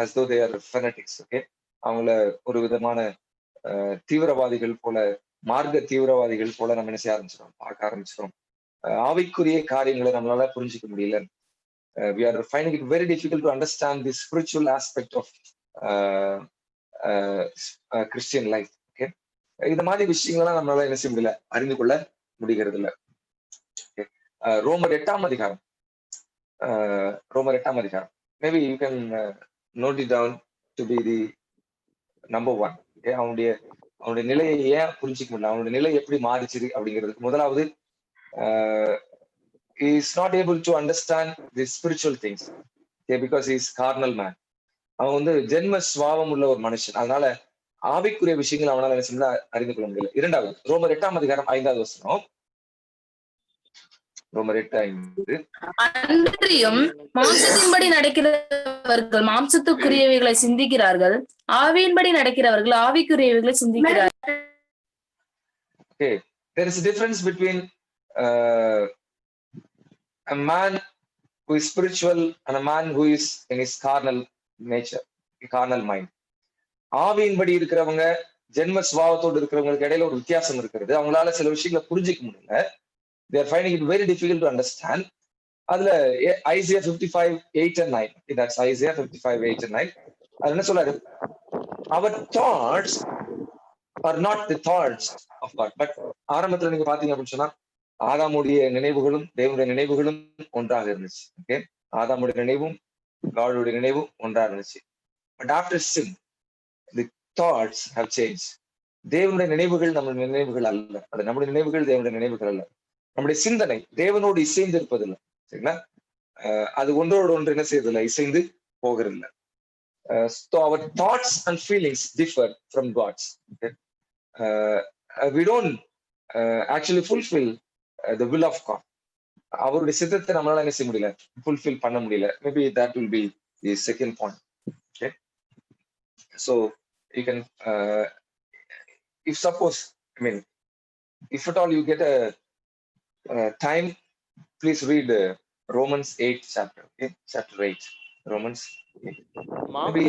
as though they are fanatics. Okay, அவங்கள ஒரு விதமான தீவிரவாதிகள் போல, மார்க்க தீவிரவாதிகள் போல நம்ம என்ன செய்ய ஆரம்பிச்சிடும், பார்க்க ஆரம்பிச்சிடும். ஆவிக்குரிய காரியங்களை நம்மளால புரிஞ்சுக்க முடியல. We are finding it very difficult to understand the spiritual aspect of Christian life. Okay, இந்த மாதிரி விஷயங்கள்லாம் நம்மளால என்ன செய்ய முடியல, அறிந்து கொள்ள முடிகிறது இல்லை. ரோமர் 8ஆம் அதிகாரம், ரோமர் 8ஆம் அதிகாரம். Maybe you can note it down to be the number 1. Okay, அவனுடைய நிலையை ஏன் புரிஞ்சிக்க முடியல, அவனுடைய நிலை எப்படி மாறிச்சு அப்படிங்கிறதுக்கு முதலாவது, he is not able to understand the spiritual things. Okay, because he is carnal man. அவன் ஜென்ம சுபாவம் உள்ள ஒரு மனுஷன், அதனால ஆவிக்குரிய விஷயங்கள் அவனால என்ன செய்ய அறிந்து கொள்ள முடியல. இரண்டாவது, ரோமர் 8ஆம் அதிகாரம் 5வது வசனம். ரோமர் 8:5. அன்றியும் மாம்சத்தின்படி நடக்கிறவர்கள் மாம்சத்துக்குரியவைகளை சிந்திக்கிறார்கள், ஆவியின்படி நடக்கிறவர்கள் ஆவிக்குரியவைகளை சிந்திக்கிறார்கள். Okay, there is a difference between a man who is spiritual and a man who is in his carnal nature, carnal mind. ஆவியின்படி இருக்கிறவங்க, ஜென்ம சுபாவத்தோடு இருக்கிறவங்களுக்கு இடையில ஒரு வித்தியாசம் இருக்கிறது. அவங்களால சில விஷயங்களை புரிஞ்சிக்க முடியல. They are finding it very difficult to understand. அதுல Isaiah 55:8-9. That's Isaiah 55:8-9. அது என்ன சொல்றாரு, our thoughts are not the thoughts of God. But ஆரம்பத்துல நீங்க பாத்தீங்க அப்படின்னு சொன்னா, ஆதாமுடைய நினைவுகளும் தேவனுடைய நினைவுகளும் ஒன்றாக இருந்துச்சு. ஓகே, ஆதாமுடைய நினைவும் காடுடைய நினைவும் ஒன்றாக இருந்துச்சு. But after sin, the thoughts have changed. தேவனுடைய நினைவுகள் நம்முடைய நினைவுகள் அல்ல, அது நம்முடைய நினைவுகள் தேவனுடைய நினைவுகள் அல்ல. நம்முடைய சிந்தனை தேவனோடு இசைந்து இருப்பதில்லை. சரிங்களா, அது ஒன்றோடு ஒன்று என்ன செய்யறதில்லை, இசைந்து போகிறதில்லை. So our thoughts and feelings differ from God's. Okay? We don't actually fulfill the will of God. அவருடைய சித்தத்தை நம்மளால என்ன செய்ய முடியல, fulfill பண்ண முடியல. Maybe that will be the second point. Okay, so you can if suppose, I mean, if at all you get a time, please read Romans 8 chapter. Okay, chapter 8, Romans 8. Maybe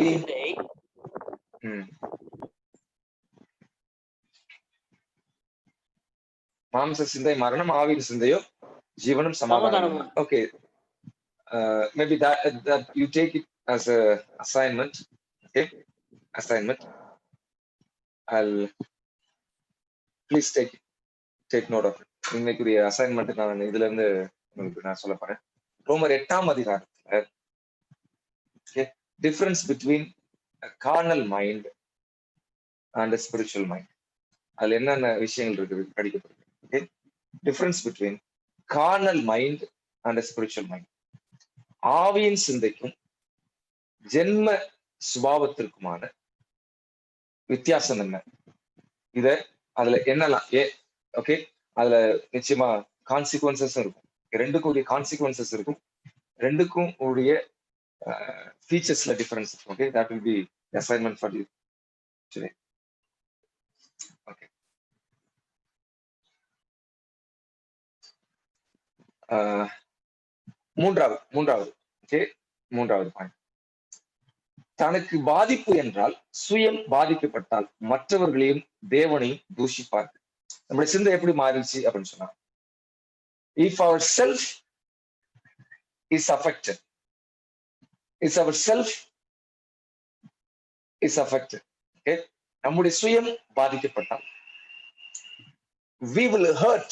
மாம்ச சிந்தை மரணம், ஆவியின் சிந்தையோ ஜீவனும் சமாதானம். Okay, maybe that you take it as a assignment. Okay, assignment. I'll please take note of it. இன்னைக்குரிய assignment நான் இதுல இருந்து உங்களுக்கு நான் சொல்ல போறேன். ரோமர் 8ஆம் அதிகாரத்துல difference between carnal mind and spiritual mind. அதுல என்னென்ன விஷயங்கள் இருக்குது படிக்கப்படுது. Okay, difference between carnal mind and spiritual mind. ஆவியின் சிந்தைக்கும் ஜென்ம சுபாவத்திற்குமான வித்தியாசம் என்ன, இத அதுல என்னலாம் ஓகே, அதுல நிச்சயமா கான்சிக்வன்சஸ் இருக்கும். ரெண்டுக்கும் உரிய கான்சிக்வன்சஸ் இருக்கும், ரெண்டுக்கும் உரிய ஃபீச்சர்ஸ்ல டிஃபரன்ஸ் இருக்கும். Okay, that will be assignment for you today. Okay, மூன்றாவது ஓகே, மூன்றாவது பாயிண்ட். தனக்கு பாதிப்பு என்றால் சுயம் பாதிக்கப்பட்டால் மற்றவர்களையும் தேவனையும் தூஷிப்பார். நம்முடைய சிந்தை எப்படி மாறிடுச்சு அப்படின்னு சொன்னா, if our self is affected, is our self is affected, okay, நம்முடைய சுயம் பாதிக்கப்பட்டால் we will hurt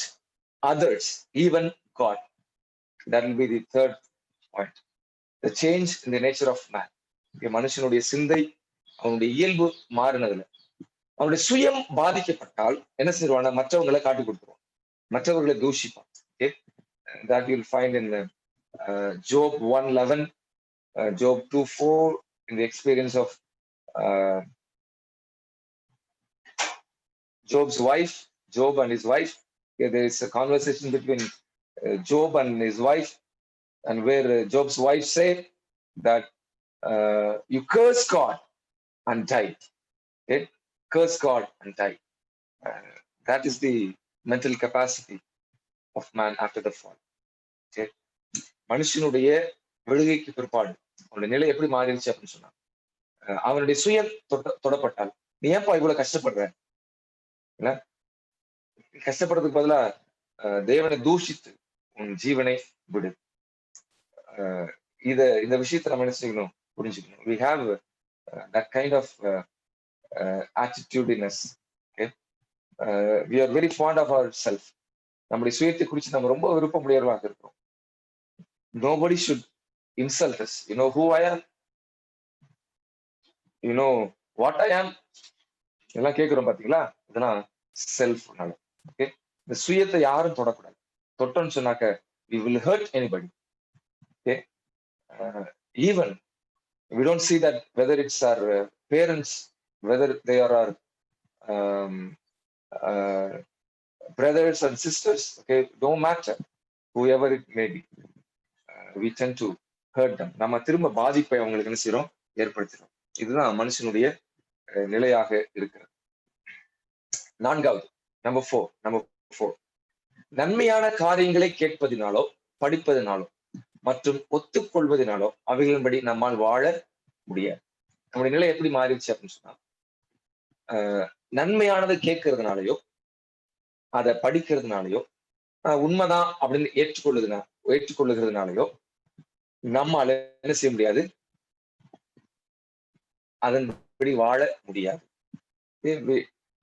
others, even God. That will be the third point. The change in the nature of man. மனுஷனுடைய சிந்தை, அவனுடைய இயல்பு மாறினதுல அவனுடைய சுயம் பாதிக்கப்பட்டால் என்ன செய்வான, மற்றவங்களை காட்டி கொடுத்துருவான், மற்றவர்களை தூஷிப்பான். Okay, that you'll find in Job 1:11, Job 2:4, in the experience of Job's wife, Job and his wife. Here there is a conversation between Job and his wife, and where Job's wife said that you curse God and die. Okay? Curse God and die. That is the mental capacity of man after the fall. Okay? மனுஷனுடைய விழுகைக்கு பிற்பாடு அவனுடைய நிலை எப்படி மாறிடுச்சு அப்படின்னு சொன்னா, அவனுடைய சுயம் தொடப்பட்டால் நீ ஏன்பா இவ்வளவு கஷ்டப்படுற, இல்ல கஷ்டப்படுறதுக்கு பதிலா தேவனை தூஷித்து உன் ஜீவனை விடு. இந்த விஷயத்தை நம்ம என்ன செய்யணும், புரிஞ்சுக்கணும். We have that kind of attitude in us. Okay? We are very fond of ourselves. நம்முடைய சுயத்தை குறித்து நம்ம ரொம்ப விருப்பமுடையவர்களாக இருக்கிறோம். Nobody should insult us. You know who I am? You know what I am? எல்லாம் கேட்கிறோம் பாத்தீங்களா, இதெல்லாம் செல்ஃப். ஓகே, இந்த சுயத்தை யாரும் தொடக்கூடாது. தொட்டோன்னு சொன்னாக்க we will hurt anybody. Okay, even we don't see that whether it's our parents, whether they are our brothers and sisters. Okay, don't matter, whoever it may be, we tend to hurt them. நம்ம திரும்ப பாதிப்பை அவங்களுக்கு என்ன செய்யறோம், ஏற்படுத்துறோம். இதுதான் மனுஷனுடைய நிலையாக இருக்கிறது. நான்காவது, நம்பர் 4, நன்மையான காரியங்களை கேட்பதினாலோ படிப்பதினாலோ மற்றும் ஒத்துக்கொள்வதனாலோ அவைகளின்படி நம்மால் வாழ முடியாது. நம்முடைய நிலை எப்படி மாறிடுச்சு அப்படின்னு சொன்னா, நன்மையானதை கேட்கறதுனாலயோ அதை படிக்கிறதுனாலயோ உண்மைதான் அப்படின்னு ஏற்றுக்கொள்ளுகிறதுனாலயோ நம்மால என்ன செய்ய முடியாது, அதன்படி வாழ முடியாது.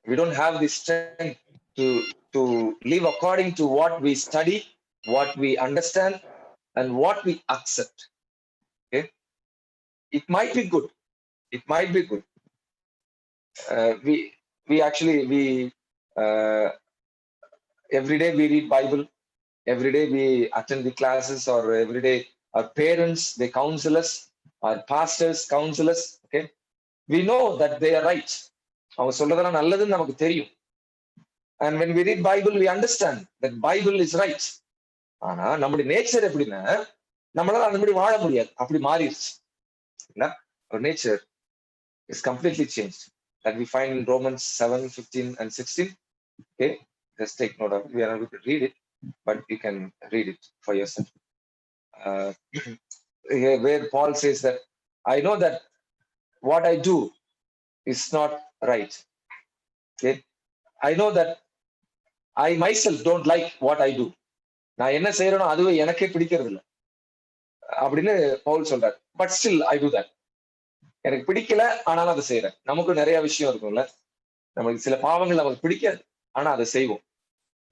We don't have the strength to live according to what we study, what we understand, and what we accept. Okay, it might be good, we actually every day we read Bible, every day we attend the classes, or every day our parents, they counsel us, our pastors counsel us. Okay, we know that they are right. அவங்க சொல்றதெல்லாம் நல்லதுன்னு நமக்கு தெரியும். And when we read Bible, we understand that Bible is right. ஆனா நம்முடைய nature எப்படின்னா, நம்மளால அந்த மாதிரி வாழ முடியாது, அப்படி மாறிடுச்சு. Our nature is completely changed. That we find in Romans 7:15 and 16. Okay, just take note of it. We are not able to read it, but you can read it for yourself. Where Paul says that I know that what I do is not right. Okay, I know that I myself don't like what I do. நான் என்ன செய்யறேனோ அதுவே எனக்கே பிடிக்கிறது இல்லை அப்படின்னு பவுல் சொல்றாரு. But still I to that. எனக்கு பிடிக்கல ஆனாலும் அதை செய்யறேன். நமக்கு நிறைய விஷயம் இருக்கும்ல, நமக்கு சில பாவங்கள் நமக்கு பிடிக்காது ஆனா அதை செய்வோம்.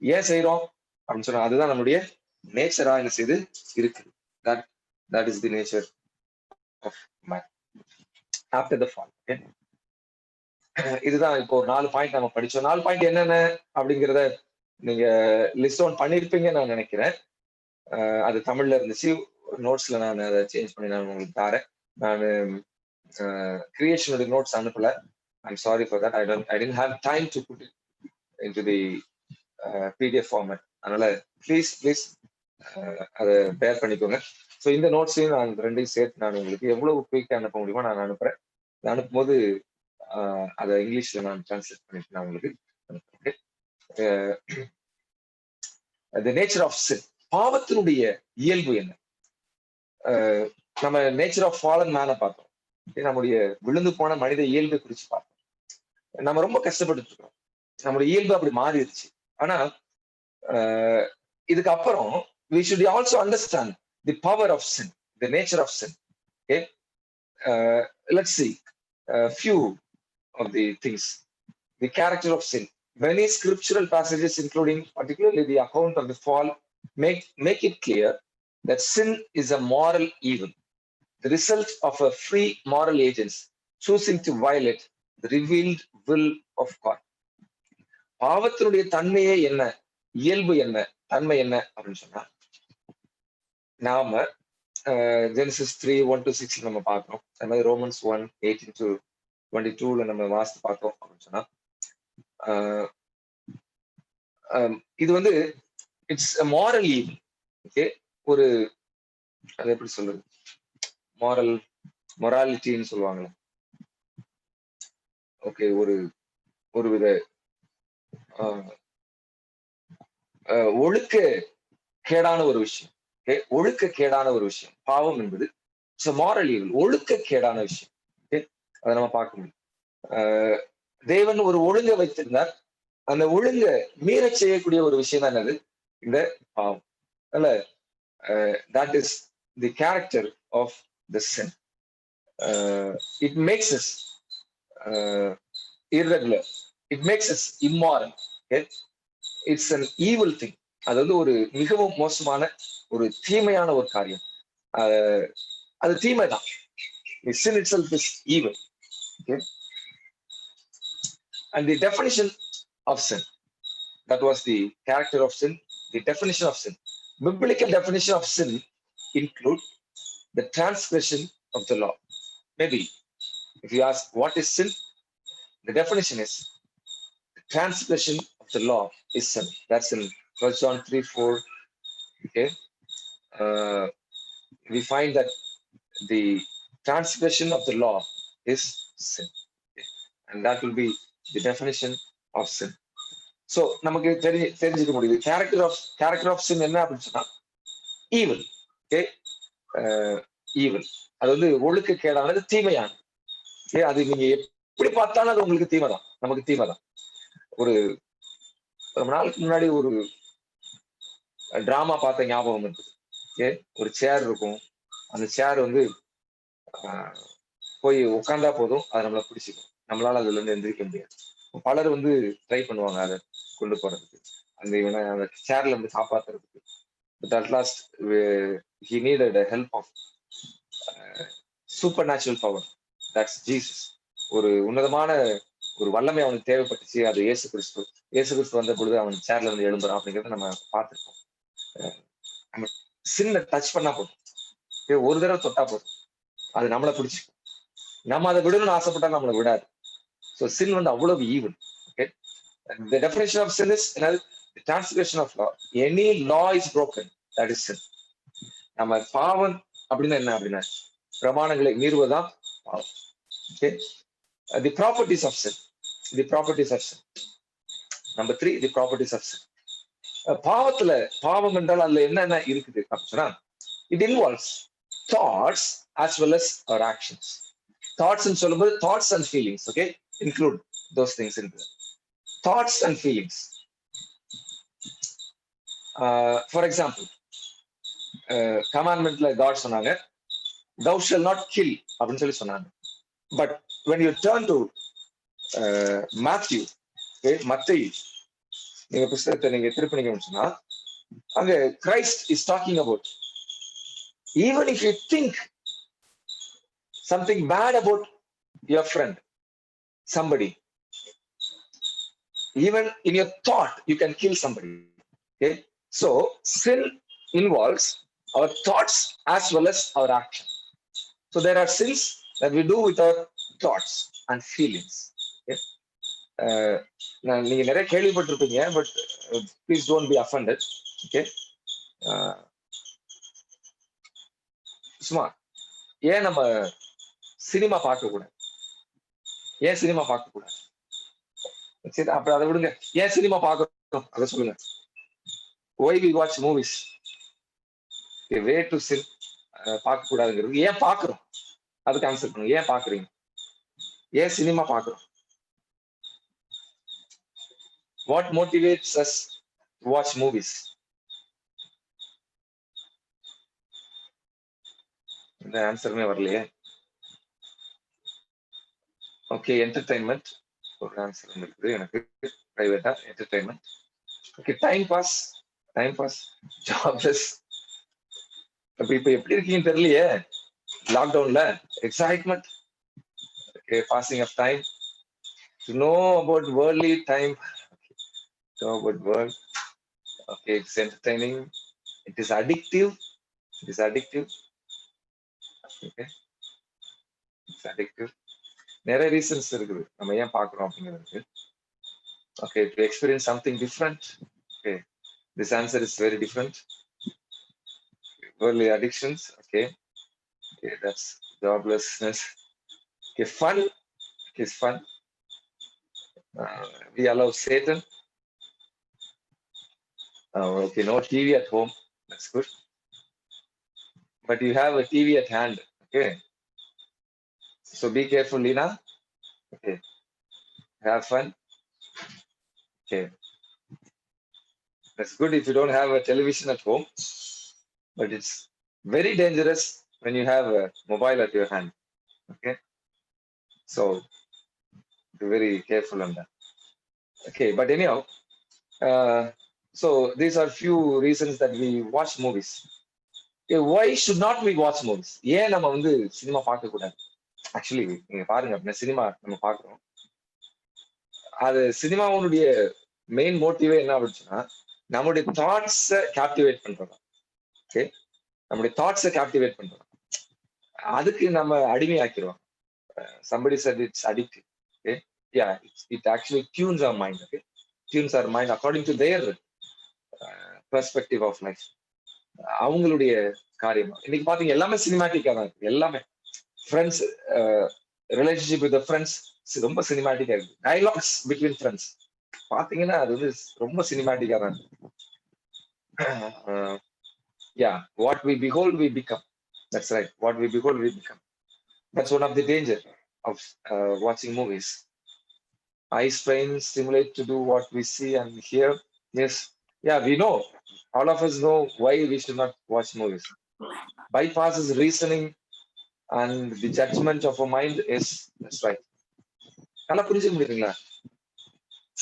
ஏன் செய்யறோம் அப்படின்னு சொன்னா அதுதான் நம்முடைய நேச்சரா என்ன செய்து இருக்கு. That is the nature of man after the fall. இதுதான் இப்போ ஒரு 4 பாயிண்ட் நம்ம படிச்சோம். 4 பாயிண்ட் என்னென்ன அப்படிங்கிறத நீங்க லிஸ்ட் டவுன் பண்ணிருப்பீங்கன்னு நான் நினைக்கிறேன். அது தமிழ்ல இருந்துச்சு. நோட்ஸ்ல நான் அதை சேஞ்ச் பண்ணி நான் உங்களுக்கு தரேன். நான் கிரியேஷனோட நோட்ஸ் அனுப்பல. I'm sorry for that. I didn't have time to put it into the PDF format. அதனால ப்ளீஸ் அதை பேர் பண்ணிக்கோங்க. ஸோ இந்த நோட்ஸையும் நான் ரெண்டையும் சேர்த்து நான் உங்களுக்கு எவ்வளவு குயிக்காக அனுப்ப முடியுமோ நான் அனுப்புறேன். அனுப்பும்போது அதை இங்கிலீஷ்ல நான் டிரான்ஸ்லேட் பண்ணிட்டு நான் உங்களுக்கு அனுப்புறேன். தி நேச்சர் ஆஃப் சின், பாவத்தினுடைய இயல்பு என்ன? நம்ம நேச்சர் ஆஃப் ஃபாலன் மேனை பார்த்தோம். நம்முடைய விழுந்து போன மனித இயல்பை குறித்து பார்த்தோம். நம்ம ரொம்ப கஷ்டப்பட்டு இருக்கோம். நம்முடைய இயல்பு அப்படி மாறிடுச்சு. ஆனா இதுக்கு அப்புறம் we should also understand the power of sin, the nature of sin. Okay, let's see a few of the things. The character of sin. Many scriptural passages, including particularly the account of the fall, make it clear that sin is a moral evil, the result of a free moral agents choosing to violate the revealed will of God. பாவத்தினுடைய தன்மையே என்ன, இயல்பு என்ன, தன்மை என்ன அப்படின்னு சொன்னா நாம ஜெனசிஸ் 3:1-6 நம்ம பார்க்கிறோம். அது மாதிரி ரோமன்ஸ் 1:18-22 நம்ம வாசித்து பார்த்தோம் அப்படின்னு சொன்னா இது வந்து இட்ஸ் மாரல் ஈவில். ஓகே, ஒரு அது எப்படி சொல்றது, மொராலிட்டின்னு சொல்லுவாங்களே. ஓகே, ஒரு வித ஒழுக்க கேடான ஒரு விஷயம். ஓகே, ஒழுக்க கேடான ஒரு விஷயம் பாவம் என்பது மாரல் ஈவில், ஒழுக்க கேடான விஷயம். ஓகே, அதை நம்ம பார்க்க முடியும். தேவன் ஒரு ஒழுங்க வைத்திருந்தார். அந்த ஒழுங்க மீற செய்யக்கூடிய ஒரு விஷயம் தான் என்னது, இந்த பாவம். அல்ல, that is the character of the sin. It makes us irregular, it makes us immoral. It's an evil thing. அது வந்து ஒரு மிகவும் மோசமான ஒரு தீமையான ஒரு காரியம். அது தீமை தான். sin itself is evil. Okay, and the definition of sin, that was the character of sin, the definition of sin. Biblical definition of sin include the transgression of the law. Maybe if you ask what is sin, the definition is the transgression of the law is sin. That's in 1 John 3:4. Okay, we find that the transgression of the law is sin. Okay? And that will be the definition of sin. So நமக்கு தெரிஞ்சுக்க முடியுது character of சின் என்ன அப்படின்னு சொன்னா evil. Okay, evil அது வந்து ஒழுக்க கேடானது, தீமையானது. அது நீங்க எப்படி பார்த்தாலும் அது உங்களுக்கு தீமை தான், நமக்கு தீமை தான். ஒரு ரொம்ப நாளுக்கு முன்னாடி ஒரு டிராமா பார்த்த ஞாபகம் இருக்குது. ஓகே, ஒரு சேர் இருக்கும். அந்த சேர் வந்து போய் உட்காந்தா போதும், அதை நம்மளை பிடிச்சிக்கும். நம்மளால அதுல இருந்து எந்திரிக்க முடியாது. பலர் வந்து ட்ரை பண்ணுவாங்க அதை கொண்டு போறதுக்கு, அந்த சேர்ல இருந்து காப்பாத்துறதுக்கு. But at last he needed a help of supernatural power. That's Jesus. ஒரு உன்னதமான ஒரு வல்லமை அவனுக்கு தேவைப்பட்டுச்சு. அது இயேசு கிறிஸ்து வந்த பொழுது அவன் சேர்ல இருந்து எழும்புறான் அப்படிங்கிறத நம்ம பார்த்திருக்கோம். நம்ம சின்ன டச் பண்ணா போதும், ஒரு தடவை தொட்டா போதும், அது நம்மளை பிடிச்சிக்கும். நம்ம அதை விடணும்னு ஆசைப்பட்டா நம்மளை விடாது. ஸோ சின் வந்து அவ்வளவு even. Okay, the definition of sin is the transgression of law. Any law is broken, that is sin. நம்ம பாவம் அப்படின்னா என்ன அப்படின்னா பிரமாணங்களை மீறுவதுதான் பாவம். Okay, the properties of sin. Number 3, the properties of sin. பாவம் என்றால் அதுல என்னென்ன இருக்குது அப்படின்னா it involves thoughts as well as our actions. Thoughts ன்னு சொல்லும்போது thoughts and feelings. Okay, include those things in there. Thoughts and feelings. For example, commandmentல God சொன்னாங்க thou shall not kill அப்படின்னு சொல்லி சொன்னாங்க. But when you turn to Matthew, okay, மத்தேயு நீங்க புஸ்தகத்தை நீங்க திருப்பினீங்கன்னு சொன்னா அங்க Christ is talking about even if you think something bad about your friend, somebody, even in your thought you can kill somebody. Okay, so sin involves our thoughts as well as our action. So there are sins that we do with our thoughts and feelings. Okay? நீங்க நிறைய கேள்விப்பட்டிருப்பீங்க, but please don't be offended. Okay, சும்மா ஏன் நம்ம cinema பார்க்க கூடாது? ஏன் cinema பார்க்க கூடாது? சரி, அப்புறம் அதை விடுங்க. ஏன் சினிமா பார்க்கணும் அதை சொல்லுங்க. Why we watch movies? வே டு சின் பார்க்க கூடாதுங்கிறது ஏன் பார்க்கிறோம் அதுக்கு ஆன்சர் பண்ணுங்க. ஏன் பார்க்குறீங்க? ஏன் சினிமா பார்க்கிறோம்? What motivates us to watch movies? இந்த ஆன்சருமே வரலையே. ஓகே, என்டர்டைன்மெண்ட் ஒரு ஆன்சர் இருக்குது எனக்கு. பிரைவேட்டா entertainment. Okay, time pass. Jobless. இப்ப எப்படி இருக்கீங்கன்னு தெரியலையே லாக்டவுன்ல. Excitement. Okay, passing of time. To know about worldly time. Know about world. Okay, it's entertaining. It is addictive. Okay, it's addictive. நிறைய ரீசன்ஸ் இருக்குது நம்ம ஏன் பார்க்கிறோம் அப்படிங்கிறதுக்கு. Okay, to experience something different. Okay, this answer is very different. Worldly addictions. Okay, that's joblessness. Okay, fun. Okay, it's fun. We allow Satan. Okay, no TV at home. That's good. But you have a TV at hand. Okay. So be careful, Lina. Okay. Have fun. Okay. That's good if you don't have a television at home. But it's very dangerous when you have a mobile at your hand. Okay. So be very careful on that. Okay. But anyhow, so these are few reasons that we watch movies. Okay, why should not we watch movies? ஏன் நம்ம வந்து cinema பார்க்க கூடாது? Actually நீங்க பாருங்க, அப்படின்னா cinema நம்ம பார்க்கிறோம். அது சினிமாவுடைய மெயின் மோட்டிவே என்ன அப்படின்னா நம்முடைய தாட்ஸை கேப்டிவேட் பண்றோம். ஓகே, நம்முடைய தாட்ஸை கேப்டிவேட் பண்றோம். அதுக்கு நம்ம அடிமையாக்கிறோம். somebody said it's addictive. Okay, yeah, it actually tunes our mind. Okay, tunes our mind according to their perspective of life. அவங்களுடைய காரியம் இன்னைக்கு பாத்தீங்க எல்லாமே சினிமாட்டிக்கா தான் இருக்கு. எல்லாமே ஃப்ரெண்ட்ஸ், ரிலேஷன்ஷிப் வித் ஃப்ரெண்ட்ஸ் ரொம்ப சினிமாட்டிக்கா இருக்கு. டயலாக்ஸ் பிட்வீன் ஃப்ரெண்ட்ஸ் பாத்தீங்கன்னா அது வந்து ரொம்ப சினிமாட்டிக்கா தான் இருக்கு. Yeah, what we behold we become. That's right, what we behold we become. That's one of the danger of watching movies. Eye strain stimulate to do what we see and hear. Yes, yeah, we know, all of us know why we should not watch movies. Bypasses reasoning and the judgment of our mind. Is that's right. நல்லா புரிஞ்சுக்க முடியுங்களா?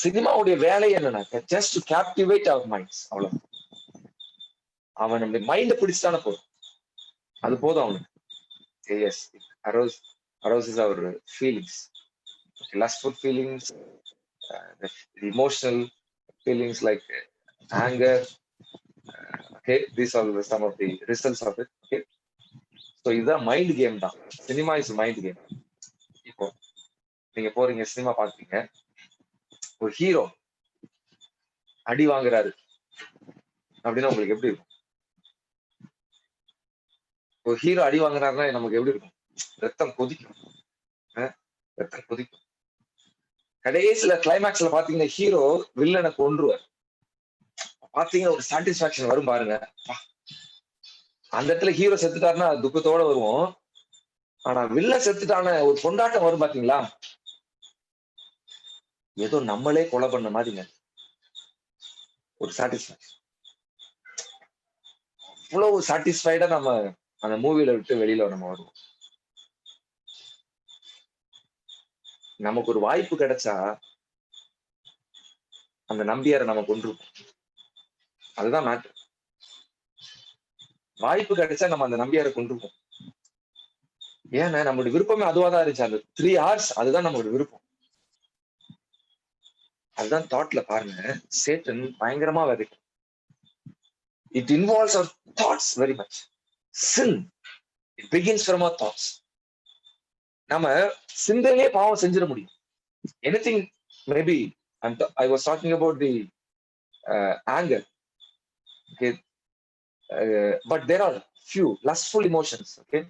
சினிமாவுடைய வேலை என்னன்னா just to captivate our minds. அவ்வளவு. அவன் நம்முடைய மைண்டை பிடிச்சிட்டான போதும், அது போதும் அவனுக்கு. Yes, it arouses our feelings, lustful feelings, the emotional feelings like anger. Okay, these are some of the results of it. Okay, so இதுதான் மைண்ட் கேம் தான். Cinema is mind game. இப்போ நீங்க போறீங்க சினிமா பாக்குறீங்க, ஒரு ஹீரோ அடி வாங்குறாரு அப்படின்னா உங்களுக்கு எப்படி இருக்கும்? ஒரு ஹீரோ அடி வாங்குறாருன்னா நமக்கு எப்படி இருக்கும்? ரத்தம் கொதிக்கும். ரத்தம் கொதிக்கும். கடைசியில கிளைமேக்ஸ்ல பாத்தீங்கன்னா ஹீரோ வில்லனை கொன்றுவார். பாத்தீங்கன்னா ஒரு சாட்டிஸ்பாக்சன் வரும் பாருங்க. அந்த இடத்துல ஹீரோ செத்துட்டாருன்னா துக்கத்தோட வருவோம். ஆனா வில்ல செத்துட்டான ஒரு கொண்டாட்டம் வரும் பாத்தீங்களா? ஏதோ நம்மளே கொலை பண்ண மாதிரிங்க ஒரு சாட்டிஸ்பாக்சன். அவ்வளவு சாட்டிஸ்ஃபைடா நம்ம அந்த மூவில விட்டு வெளியில நம்ம வருவோம். நமக்கு ஒரு வாய்ப்பு கிடைச்சா அந்த நம்பியாரை நம்ம கொண்டிருப்போம். அதுதான் மேட்டர். வாய்ப்பு கிடைச்சா நம்ம அந்த நம்பியாரை கொண்டிருப்போம். ஏன்னா நம்மளுடைய விருப்பமே அதுவாதான் இருந்துச்சு. அந்த 3 hours அதுதான் நம்மளுடைய விருப்பம். அதுதான் தாட்ல பாருங்க, சேட்டன் பயங்கரமா விதைக்கும். It involves our thoughts very much. Sin, it begins from our thoughts. நம்ம சிந்தனையே பாவம் செஞ்சிட முடியும். Anything, maybe I was talking about the anger. Okay, but there are few lustful emotions. Okay,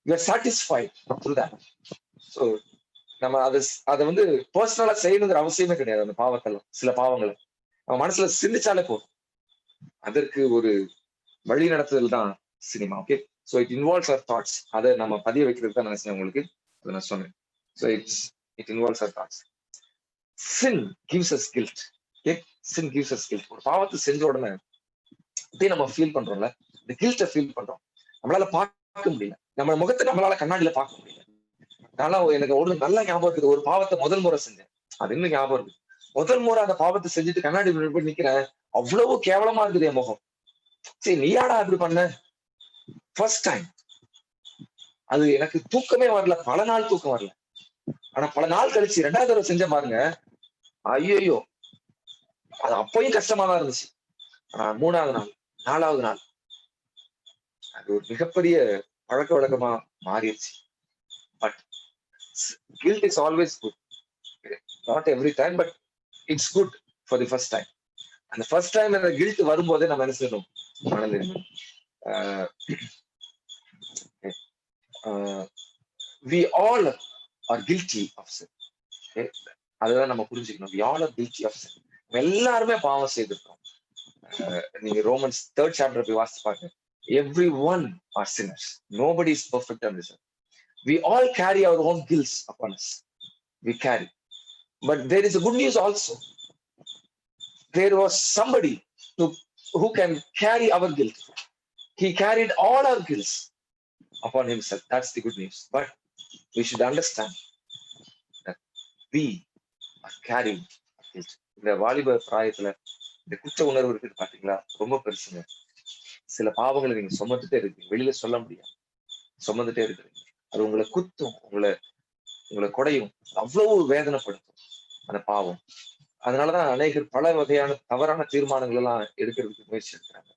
you are satisfied through that. So நம்ம அதை வந்து பர்சனலா செய்யணுங்கிற அவசியமே கிடையாது. அந்த பாவத்தெல்லாம், சில பாவங்களை நம்ம மனசுல சிந்திச்சாலே போதும். அதற்கு ஒரு வழி நடத்துதல் தான் cinema. Okay, so it involves our thoughts. அதை நம்ம பதிய வைக்கிறது தான் நினைச்சேன் உங்களுக்கு, அதை நான் சொன்னேன். So it involves our thoughts. Sin gives us guilt. Okay, sin gives us guilt. ஒரு பாவத்தை செஞ்ச உடனே இதே நம்ம ஃபீல் பண்றோம்ல, இந்த கில்ட்டை ஃபீல் பண்றோம். நம்மளால பார்க்க முடியல, நம்ம முகத்தை நம்மளால கண்ணாடியில பார்க்க முடியல. அதனால எனக்கு ஒரு நல்ல ஞாபகம் இருக்குது. ஒரு பாவத்தை முதல் முறை செஞ்சேன், அது இன்னும் ஞாபகம் இருக்கு. முதல் முறை அந்த பாவத்தை செஞ்சுட்டு கண்ணாடி போய் நிக்கிறேன், அவ்வளவு கேவலமா இருக்குது என் முகம். சரி, நீயாடா அப்படி பண்ண? First time. அது எனக்கு தூக்கமே வரல, பல நாள் தூக்கம் வரல. ஆனா பல நாள் கழிச்சு 2வது தடவை செஞ்ச பாருங்க, ஐயோ, அது அப்பயும் கஷ்டமா தான் இருந்துச்சு. ஆனா 3வது நாள், 4வது நாள் அது ஒரு மிகப்பெரிய பழக்க வழக்கமா மாறிடுச்சு. But guilt is always good. Not every time, but it's good for the first time. அந்த ஃபர்ஸ்ட் டைம் அந்த கில்ட் வரும்போதே நம்ம என்ன செய்யணும்? மனதில் we all are guilty of sin. அதுதான் நம்ம புரிஞ்சுக்கணும். we all are guilty of sin. எல்லாருமே பாவம் செய்திருக்கோம். நீங்க ரோமன்ஸ் 3rd chapter போய் வாசிச்சு பாருங்க. everyone are sinners. nobody is perfect on this earth. we all carry our own guilt upon us. we carry, but there is a good news also. there was somebody who can carry our guilt. he carried all our guilt upon himself. That's the good news. But we should understand that we are carrying guilt. இந்த வாலிப பிராயத்துல இந்த குற்ற உணர்வு இருக்குது பாத்தீங்களா, ரொம்ப பெருசுங்க. சில பாவங்களை நீங்க சுமந்துட்டே இருக்கீங்க, வெளியில சொல்ல முடியாது, சுமந்துட்டே இருக்கிறீங்க. அது உங்களை குத்தும், உங்களை குடையும், அவ்வளவு வேதனைப்படுத்தும் அந்த பாவம். அதனாலதான் அநேகர் பல வகையான தவறான தீர்மானங்கள் எல்லாம் எடுக்கிறதுக்கு முயற்சி எடுக்கிறாங்க.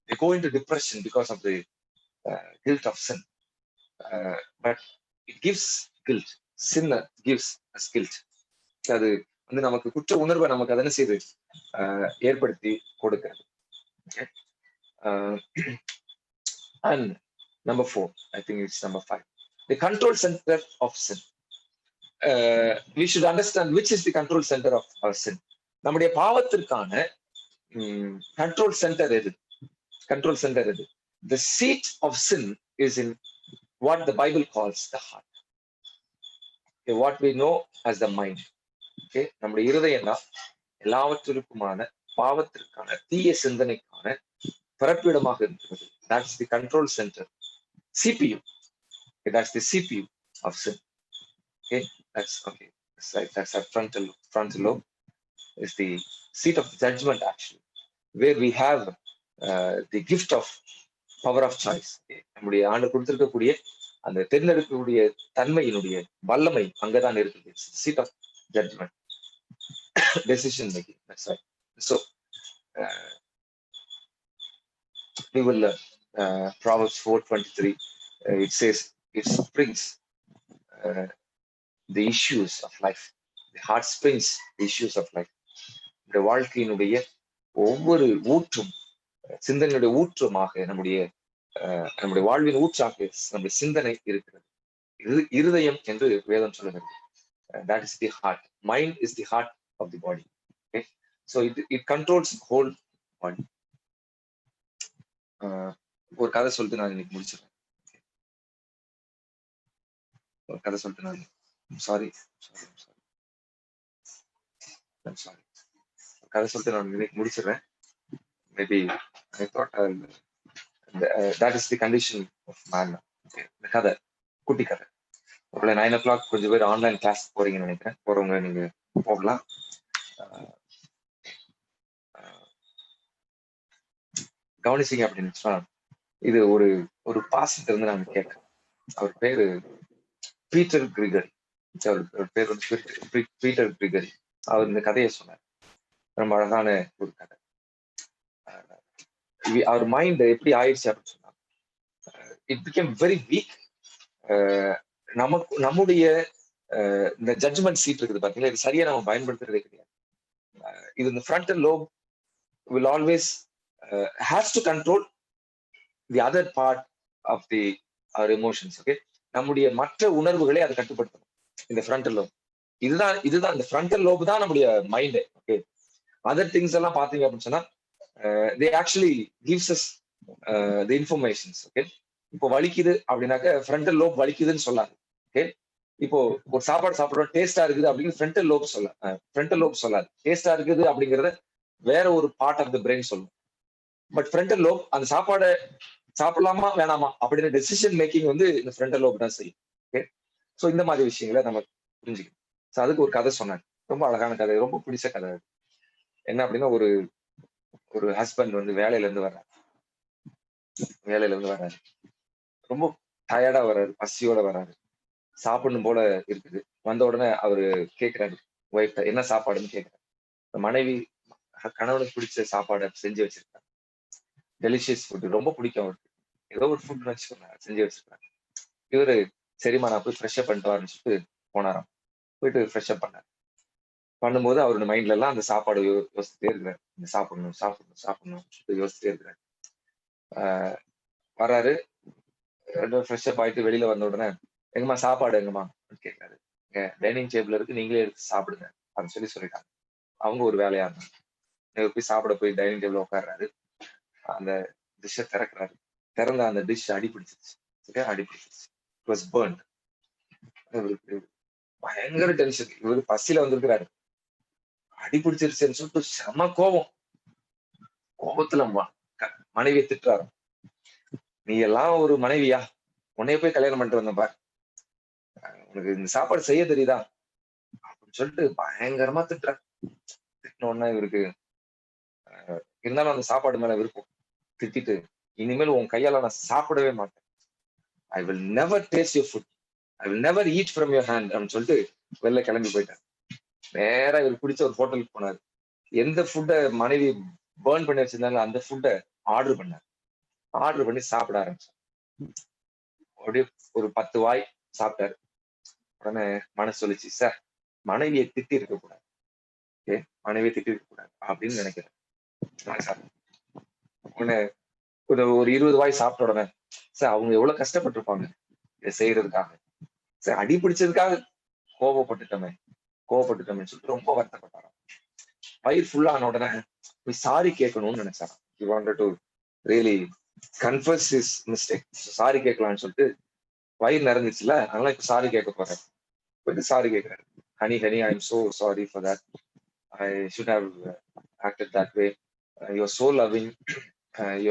they go into depression because of the guilt of sin. But it gives guilt. Sin gives us guilt. அது வந்து நமக்கு குற்ற உணர்வை நமக்கு அதை என்ன செய்து ஏற்படுத்தி கொடுக்கிறது. And number 4, I think it's number 5, the control center of sin. We should understand which is the control center of our sin. நம்முடைய பாவத்திற்கான control center எது? control center எது? The seat of sin is in what the Bible calls the heart. Okay, what we know as the mind. Okay, நம்முடைய இருதயம் தான் எல்லாவற்றிற்குமான பாவத்திற்கான தீய சிந்தனைக்கான பிறப்பிடமாக இருக்கிறது. That's the control center. CPU. Okay, that's the CPU of sin. Okay, that's okay. That's our frontal lobe is the seat of judgment actually, where we have the gift of power of choice. நம்முடைய ஆண்டு கொடுத்திருக்கக்கூடிய அந்த தேர்ந்தெடுக்கக்கூடிய தன்மையினுடைய வல்லமை அங்கதான் இருக்குது. Seat of judgement, decision making. That's right. So we will Proverbs 4:23. It says it springs the issues of life. The heart springs the issues of life. இந்த வாழ்க்கையினுடைய ஒவ்வொரு ஊற்றும், சிந்தனையுடைய ஊற்றமாக நம்முடைய வாழ்வின் ஊற்றாக நம்முடைய சிந்தனை இருக்கிறது. இருதயம் என்று வேதம் சொல்லுகிறது. That is the heart. Mind is the heart of the body. Okay, so it controls the whole body. ஒரு கதை சொல்லிட்டு நான் இன்னைக்கு முடிச்சிடுறேன். ஒரு கதை சொல்லிட்டு நான் சாரி கதை சொல்லிட்டு நான் இன்னைக்கு முடிச்சிடுறேன். Maybe I thought that is the condition of man. Okay, the கதை, குட்டி கதை. ஒரு 9 o'clock கொஞ்சம் பேர் ஆன்லைன் கிளாஸ் போறீங்கன்னு நினைக்கிறேன். போறவங்க நீங்க போகலாம். கவனிச்சிங்க அப்படின்னு சொன்னா, இது ஒரு ஒரு பாஸ்டர் இருந்து நாங்க கேட்கிறோம். அவர் பேரு பீட்டர் கிரிகரி. அவர் பேர் வந்து பீட்டர் கிரிகரி. அவர் இந்த கதையை சொன்னார். ரொம்ப அழகான ஒரு கதை. அவர் மைண்ட் எப்படி ஆயிடுச்சு அப்படின்னு சொன்னா, இட் பிகேம் வெரி வீக். நம்முடைய இந்த ஜட்ஜ்மெண்ட் சீட் இருக்குது பாத்தீங்களா, இது சரியா நம்ம பயன்படுத்துறதே கிடையாது. இது இந்த frontal lobe will always has to control the other part of our emotions. Okay, நம்முடைய மற்ற உணர்வுகளை அதை கட்டுப்படுத்தணும் இந்த ஃப்ரண்டல் லோப். இதுதான் இந்த ஃப்ரண்டல் லோப் தான் நம்முடைய மைண்ட். ஓகே, அதர் திங்ஸ் எல்லாம் பாத்தீங்க அப்படின்னு சொன்னா they actually gives us the informations. Okay, இப்போ வலிக்குது அப்படின்னாக்க ஃப்ரண்டல் லோப் வலிக்குதுன்னு சொல்லாது. ஓகே, இப்போ ஒரு சாப்பாடு சாப்பிடுறோம், டேஸ்டா இருக்குது அப்படின்னு ஃப்ரண்டல் லோப் சொல்லாது. டேஸ்டா இருக்குது அப்படிங்கறத வேற ஒரு பார்ட் ஆஃப் த பிரெயின் சொல்லும். பட் ஃப்ரண்டல் லோப் அந்த சாப்பாடை சாப்பிடலாமா வேணாமா அப்படின்னு டெசிஷன் மேக்கிங் வந்து இந்த ஃப்ரண்டல் லோப் தான் செய்யும். ஓகே, ஸோ இந்த மாதிரி விஷயங்களை நம்ம புரிஞ்சுக்கணும். ஸோ அதுக்கு ஒரு கதை சொன்னாங்க, ரொம்ப அழகான கதை, ரொம்ப பிடிச்ச கதை. என்ன அப்படின்னா, ஒரு ஒரு ஹஸ்பண்ட் வந்து வேலையில இருந்து வர்றாரு. ரொம்ப டயர்டா வர்றாரு, பசியோட வர்றாரு, சாப்பிடணும் போல இருக்குது. வந்த உடனே அவரு கேட்கிறாரு ஒய்ஃப்ட, என்ன சாப்பாடுன்னு கேட்கிறாரு. மனைவி கணவனுக்கு பிடிச்ச சாப்பாடை செஞ்சு வச்சிருக்காங்க. டெலிஷியஸ் ஃபுட், ரொம்ப பிடிக்கும் அவருக்கு. ஏதோ ஒரு ஃபுட் வச்சுக்கோங்க செஞ்சு வச்சிருக்காங்க. இவரு சரிம்மா நான் போய் ஃப்ரெஷ் அப் பண்ணிட்டு வரேன்னு சொல்லிட்டு போனாராம். போயிட்டு ஃப்ரெஷ் அப் பண்ணும்போது அவரோட மைண்ட்ல எல்லாம் அந்த சாப்பாடு யோசிச்சுட்டே இருக்கிறாரு. இந்த சாப்பிடணும் யோசிச்சுட்டே இருக்கிறாரு. வராரு, ஃப்ரெஷ் அப் ஆயிட்டு வெளியில வந்த உடனே, எங்கம்மா சாப்பாடு எங்கம்மா கேட்கிறாரு. டைனிங் டேபிள் இருக்கு, நீங்களே எடுத்து சாப்பிடுங்க அப்படின்னு சொல்லிட்டாங்க. அவங்க ஒரு வேலையா இருந்தாங்க. போய் சாப்பிட போய் டைனிங் டேபிள் உட்காடுறாரு. அந்த டிஷ்ஷை திறக்கிறாரு. திறந்த அந்த டிஷ் அடிபிடிச்சிருச்சு. It was burnt. பயங்கர டென்ஷன். இவரு பசியில வந்திருக்கிறாரு, அடிபிடிச்சிருச்சுன்னு சொல்லிட்டு செம கோபத்துல மனைவியை திட்டுறாரு. நீ எல்லாம் ஒரு மனைவியா? உன்னைய போய் கல்யாணம் பண்ணிட்டு வந்த பாரு, உனக்கு இந்த சாப்பாடு செய்ய தெரியுதா அப்படின்னு சொல்லிட்டு பயங்கரமா திட்டுறாரு. திட்டின உடனே இவருக்கு இருந்தாலும் அந்த சாப்பாடு மேல விருப்பம். திட்டிட்டு, இனிமேல் உன் கையால நான் சாப்பிடவே மாட்டேன். I will never taste your food, I will never eat from your hand அப்படின்னு சொல்லிட்டு வெளில கிளம்பி போயிட்டார். நேரா இவர் பிடிச்ச ஒரு ஹோட்டலுக்கு போனார். எந்த ஃபுட்டை மனைவி பேர்ன் பண்ணி வச்சிருந்தாங்க அந்த ஃபுட்டை ஆர்டர் பண்ணி சாப்பிட ஆரம்பிச்சார். அப்படியே ஒரு 10 வாய் சாப்பிட்டாரு. உடனே மனசு சொல்லிச்சு, சார் மனைவியை திட்டி இருக்க கூடாது, அப்படின்னு நினைக்கிறேன். உடனே ஒரு 20 வாய் சாப்பிட்ட உடனே, சார் அவங்க எவ்வளவு கஷ்டப்பட்டிருப்பாங்க இதை செய்யறதுக்காக, சார் அடி பிடிச்சதுக்காக கோவப்பட்டுட்டோமே சொல்லிட்டு ரொம்ப வருத்தப்பட்டாராம். வயிறு ஃபுல்லா ஆன உடனே போய் சாரி கேட்கணும்னு நினைச்சாராம். He wanted to really confess his mistake. Sorry கேட்கலாம்னு சொல்லிட்டு வயிறு நிறைஞ்சிச்சுல, அதனால இப்ப சாரி கேட்க போறேன். போயிட்டு சாரி கேட்கிறாரு. Honey I am so sorry for that, I should have acted that way, you are so loving, you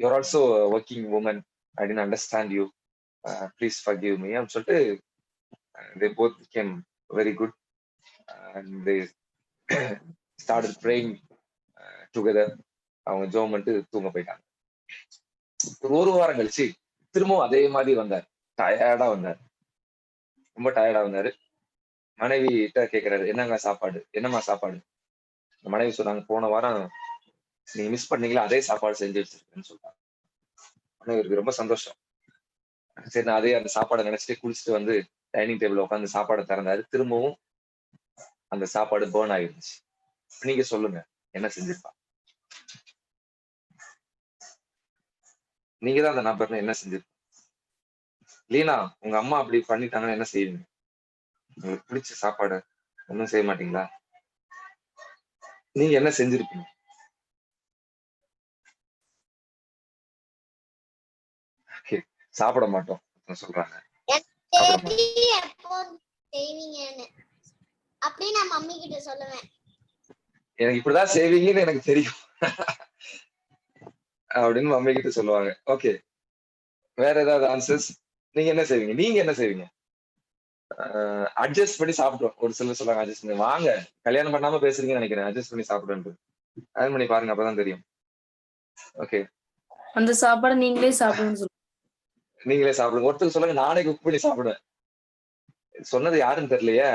are also working woman, I didn't understand you, please forgive me அப்படின்னு சொல்லிட்டு they both became very good and they started praying together. அவங்க ஜோம் பண்ணிட்டு தூங்க போயிட்டாங்க. ஒரு வாரம் கழிச்சு திரும்பவும் அதே மாதிரி வந்தார். டயர்டா வந்தார், ரொம்ப டயர்டா வந்தாரு. மனைவி கிட்ட கேட்கிறாரு, என்னம்மா சாப்பாடு? மனைவி சொன்னாங்க, போன வாரம் நீங்க மிஸ் பண்ணீங்களா அதே சாப்பாடு செஞ்சு வச்சிருக்கேன்னு சொல்றாங்க. மனைவிக்கு ரொம்ப சந்தோஷம். சரி, நான் அதே அந்த சாப்பாடை நினைச்சிட்டு குளிச்சுட்டு வந்து டைனிங் டேபிள் உட்காந்து சாப்பாடை திறந்தாரு. திரும்பவும் அந்த சாப்பாடு பேர்ன் ஆயிருந்துச்சு. நீங்க சொல்லுங்க, என்ன செஞ்சிருப்பா? நீங்க தான் அந்த நபர்னு என்ன செஞ்சிருப்பா? லீனா, உங்க அம்மா அப்படி பண்ணிட்டாங்கன்னா என்ன செய்வீங்க? உங்களுக்கு பிடிச்ச சாப்பாடு ஒன்றும் செய்ய மாட்டீங்களா? நீங்க என்ன செஞ்சிருப்பீங்க? சாப்பிட மாட்டோம் சொல்றாங்க. எனக்கு இப்படிதான் செய்வீங்கன்னு எனக்கு தெரியும் அப்படின்னு மம்மி கிட்ட சொல்லுவாங்க. ஓகே, வேற ஏதாவது ஆன்சர்ஸ்? நீங்க என்ன செய்வீங்க? அட்ஜஸ்ட் பண்ணி சாப்பிடுவோம். ஒரு சிலர் சொல்றாங்க அட்ஜஸ்ட் பண்ணி வாங்க, கல்யாணம் பண்ணாம பேசுறீங்கன்னு நினைக்கிறேன், அட்ஜஸ்ட் பண்ணி சாப்பிடுன்ட்டு. அட்ஜஸ்ட் பண்ணி பாருங்க, அப்பதான் தெரியும். ஓகே, அந்த சாப்பாடு நீங்களே சாப்பிடுன்னு சொல்லுங்க. நீங்களே சாப்பிடுங்க. ஒருத்தர் சொல்லுங்க நானே குக் பண்ணி சாப்பிடுவேன். சொன்னது யாருன்னு தெரியலையே,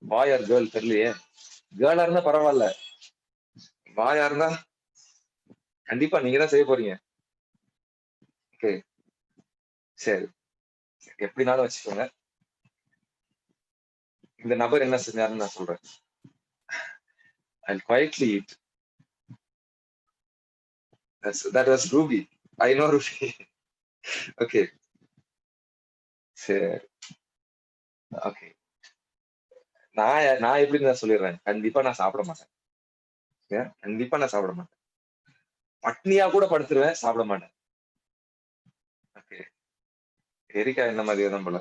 பாய் ஆர் கேர்ள் தெரியலையே. கேர்ளா இருந்தா பரவாயில்ல, பாயா இருந்தா கண்டிப்பா நீங்க தான் செய்ய போறீங்க. ஓகே, சரி, எப்படினாலும் வச்சுக்கோங்க. இந்த நபர் என்ன செஞ்சாருன்னு நான் சொல்றேன். I'll quietly eat. That was Ruby. I know Ruby. Okay. சரி, ஓகே. நான் எப்படின்னு நான் சொல்லிடுறேன். கண்டிப்பா நான் சாப்பிட மாட்டேன். கண்டிப்பா நான் சாப்பிட மாட்டேன். பட்னியா கூட படுத்துருவேன், சாப்பிட மாட்டேன். ஓகே, எரிக்கா என்ன மாதிரி தான் போல.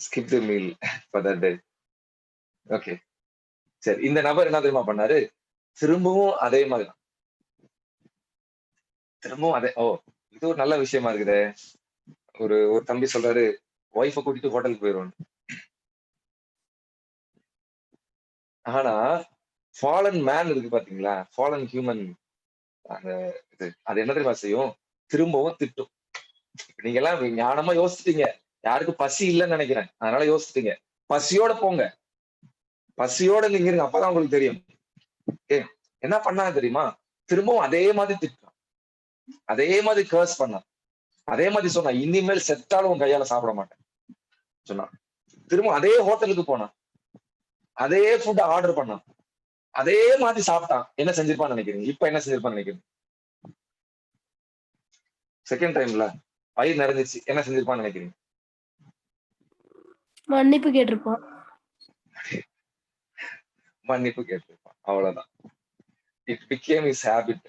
Skip the meal for that day. Okay, சரி. இந்த நபர் என்ன தெரியுமா பண்ணாரு? திரும்பவும் அதே மாதிரி தான். திரும்பவும் அதே. இது ஒரு நல்ல விஷயமா இருக்குதே. ஒரு ஒரு தம்பி சொல்றாரு, ஒய்ஃபை கூட்டிட்டு ஹோட்டலுக்கு போயிடுவோம். ஆனா ஃபாலன் மேன் இருக்கு பாத்தீங்களா, ஃபாலன் ஹியூமன், அந்த அது என்ன தெரியுமா செய்யும்? திரும்பவும் திட்டும். நீங்க எல்லாம் ஞானமா யோசிச்சிட்டீங்க, யாருக்கும் பசி இல்லைன்னு நினைக்கிறேன், அதனால யோசிச்சிட்டீங்க. பசியோட போங்க, பசியோட நீங்க இருங்க, அப்பதான் உங்களுக்கு தெரியும். என்ன பண்ணாங்க தெரியுமா? திரும்பவும் அதே மாதிரி திட்டம், அதே மாதிரி கர்ஸ் பண்ண, அதே மாதிரி சொன்னா இனிமேல் செத்தாலும் உன் கையால சாப்பிட மாட்டேன் சொன்னா. திரும்ப அதே ஹோட்டலுக்கு போனான், அதே ஃபுட் ஆர்டர் பண்ணான், அதே மாதிரி சாப்பிட்டான். என்ன செஞ்சிருப்பான்னு நினைக்கிறீங்க? இப்ப என்ன செஞ்சிருப்பான்னு நினைக்கிறீங்க? செகண்ட் டைம்ல வயிறு நிறைஞ்சிச்சு, என்ன செஞ்சிருப்பான்னு நினைக்கிறீங்க? மன்னிப்பு கேட்டிருப்பான். மன்னிப்பு கேட்டிருப்பான், அவ்வளவுதான். It became is habit.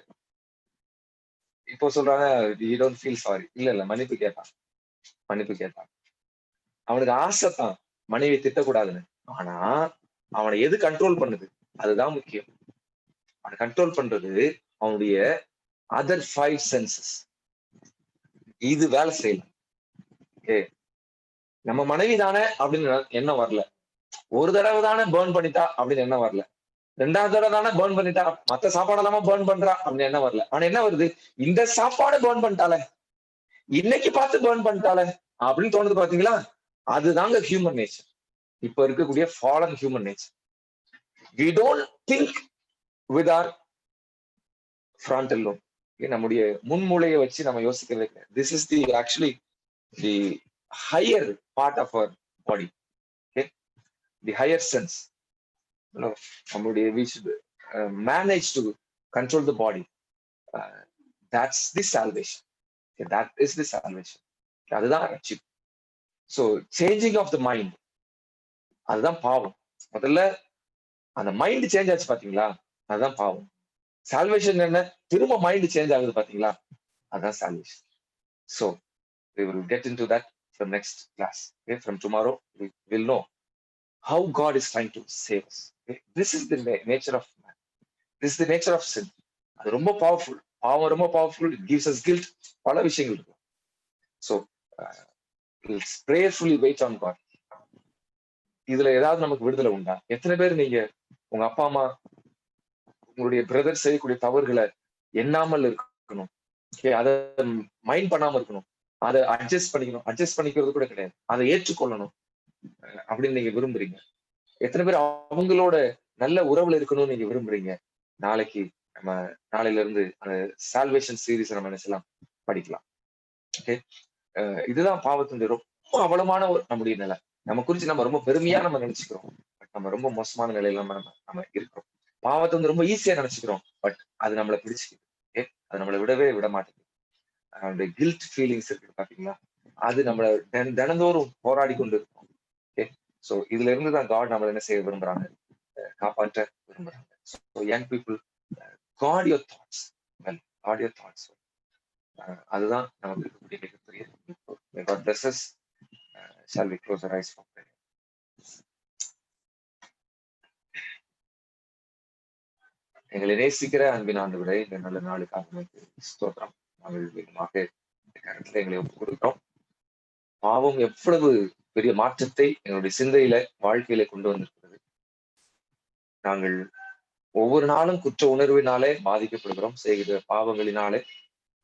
இப்போ சொல்றாங்க யூ டோன்ட் ஃபீல் சாரி. இல்ல மன்னிப்பு கேட்டான், மன்னிப்பு கேட்டான். அவனுக்கு ஆசை தான் மனைவி திட்டக்கூடாதுன்னு. ஆனா அவனை எது கண்ட்ரோல் பண்ணுது? அதுதான் முக்கியம். அவனை கண்ட்ரோல் பண்றது அவனுடைய அதர் 5 சென்சஸ். இது வேலை செய்யலாம். நம்ம மனைவி தானே அப்படின்னு எண்ணம் வரல. ஒரு தடவை தானே பேர்ன் பண்ணிட்டா அப்படின்னு எண்ணம் வரல. 2வது தடவை தானே பேர்ன் பண்ணிட்டா, மத்த சாப்பாடு எல்லாம பேர்ன் பண்றா அப்படின்னு எண்ணம் வரல. ஆனா என்ன வருது? இந்த சாப்பாடு பேர்ன் பண்ணிட்டாலே, இன்னைக்கு பார்த்து பேர்ன் பண்ணிட்டாலே அப்படின்னு தோணுது பாத்தீங்களா? அதுதாங்க ஹியூமன் நேச்சர். இப்ப இருக்கக்கூடிய fallen human nature. We don't think with our frontal lobe. நம்முடைய முன்மூளையை வச்சு நம்ம யோசிக்கிறது. This is the actually the higher part of our body. Okay, the higher sense. நம்முடைய we should manage to control the body. That's the salvation. Okay, that is the salvation. அதுதான் achieve. So changing of the mind, அதுதான் பாவம். முதல்ல அந்த mind change ஆச்சு பாத்தீங்களா, அதுதான் பாவம். சால்வேஷன் என்ன? திரும்ப மைண்ட் சேஞ்ச் ஆகுது பாத்தீங்களா, அதுதான் salvation. So we will get into that from next class. Okay, from tomorrow we will know how God is trying to save us. Okay? This is the nature of man. This is the nature of sin. அது ரொம்ப powerful. பாவம் ரொம்ப powerful. It gives us guilt. பல விஷயங்கள் இருக்கு. So let's prayerfully wait on God. இதுல ஏதாவது நமக்கு விடுதலை உண்டா? எத்தனை பேர் நீங்க உங்க அப்பா அம்மா உங்களுடைய பிரதர் செய்யக்கூடிய தவறுகளை எண்ணாமல் இருக்கணும், அதை மைண்ட் பண்ணாம இருக்கணும், அதை அட்ஜஸ்ட் பண்ணிக்கணும். அட்ஜஸ்ட் பண்ணிக்கிறது கூட கிடையாது, அதை ஏற்றுக்கொள்ளணும் அப்படின்னு நீங்க விரும்புறீங்க? எத்தனை பேர் அவங்களோட நல்ல உறவுல இருக்கணும்னு நீங்க விரும்புறீங்க? நாளைக்கு நம்ம நாளையில இருந்து அந்த சால்வேஷன் சீரீஸ் நம்ம நினைச்சலாம் படிக்கலாம். ஓகே, இதுதான் பாவத்தினுடைய ரொம்ப அவலமான நம்முடைய நிலை. நம்ம குறிச்சு நம்ம ரொம்ப பெருமையா நம்ம நினைச்சுக்கிறோம், பட் நம்ம ரொம்ப மோசமான நிலையில நம்ம இருக்கிறோம். பாவத்தை வந்து ரொம்ப ஈஸியா நினைச்சுக்கிறோம், பட் அது நம்மளை பிடிச்சிக்குது. ஓகே, அது நம்மளை விடவே விட மாட்டேங்குது. அந்த கில்ட் ஃபீலிங்ஸ் இருக்கு பாத்தீங்களா, அது நம்மளை தினந்தோறும் போராடி கொண்டு இருக்கும். ஓகே, சோ இதுல இருந்து தான் காட் நம்மளை என்ன செய்ய விரும்புறாங்க? காப்பாற்ற விரும்புறாங்க. So young people, guard your thoughts well, guard your thoughts. அதுதான் நமக்கு இருக்கக்கூடிய மிகப்பெரிய. May God bless us. Shall we close our eyes for prayer? எங்களை நேசிக்கிற அன்பின் ஆண்டவரே, இந்த நல்ல நாளுக்காக ஸ்தோத்திரம். நாங்கள் வேகமாக கருத்துல எங்களை ஒப்புக் கொடுக்கிறோம். பாவம் எவ்வளவு பெரிய மாற்றத்தை எங்களுடைய சிந்தையில வாழ்க்கையில கொண்டு வந்திருக்கிறது. நாங்கள் ஒவ்வொரு நாளும் குற்ற உணர்வினாலே பாதிக்கப்படுகிறோம், செய்கிற பாவங்களினாலே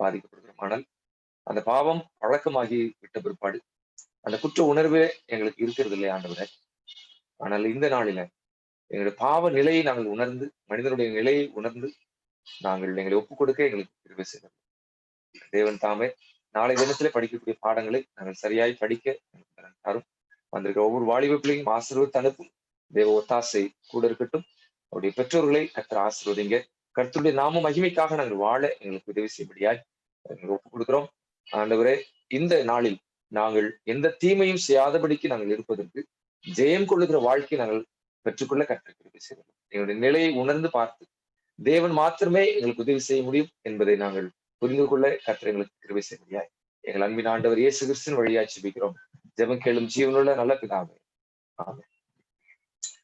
பாதிக்கப்படுகிறோம். ஆனால் அந்த பாவம் பழக்கமாகி விட்ட பிற்பாடு அந்த குற்ற உணர்வே எங்களுக்கு இருக்கிறது இல்லையா ஆண்டவரே. ஆனால் இந்த நாளில எங்களுடைய பாவ நிலையை நாங்கள் உணர்ந்து, மனிதனுடைய நிலையை உணர்ந்து நாங்கள் எங்களை ஒப்புக் கொடுக்க எங்களுக்கு கிருபை செய்தோம். தேவன் தாமே நாளை தினத்திலே படிக்கக்கூடிய பாடங்களை நாங்கள் சரியாய் படிக்க தரும். வந்திருக்கிற ஒவ்வொரு வாலிப பிள்ளையும் ஆசீர்வதித்து அனுப்பும். தேவ ஒத்தாசை கூட இருக்கட்டும். அவருடைய பெற்றோர்களை கர்த்தர் ஆசீர்வதிங்க. கர்த்தருடைய நாம மகிமைக்காக நாங்கள் வாழ எங்களுக்கு உதவி செய்யும்படியாய் ஒப்புக் கொடுக்கிறோம். ஆண்டவரே, இந்த நாளில் நாங்கள் எந்த தீமையும் செய்யாதபடிக்கு நாங்கள் இருப்பதற்கு ஜெயம் கொள்ளுகிற வாழ்க்கை நாங்கள் பெற்றுக்கொள்ள கர்த்தர் கிருபை செய்வோம். எங்களுடைய நிலையை உணர்ந்து பார்த்து தேவன் மாத்திரமே எங்களுக்கு உதவி செய்ய முடியும் என்பதை நாங்கள் புரிந்து கொள்ள கர்த்தர் எங்களுக்கு கிருபை செய்ய எங்கள் அன்பின் ஆண்டவர் இயேசு கிறிஸ்துவின் வழியாய் ஜெபிக்கிறோம். ஜெபம் கேளும் ஜீவனுள்ள நல்ல பிதாவே. ஆமென்.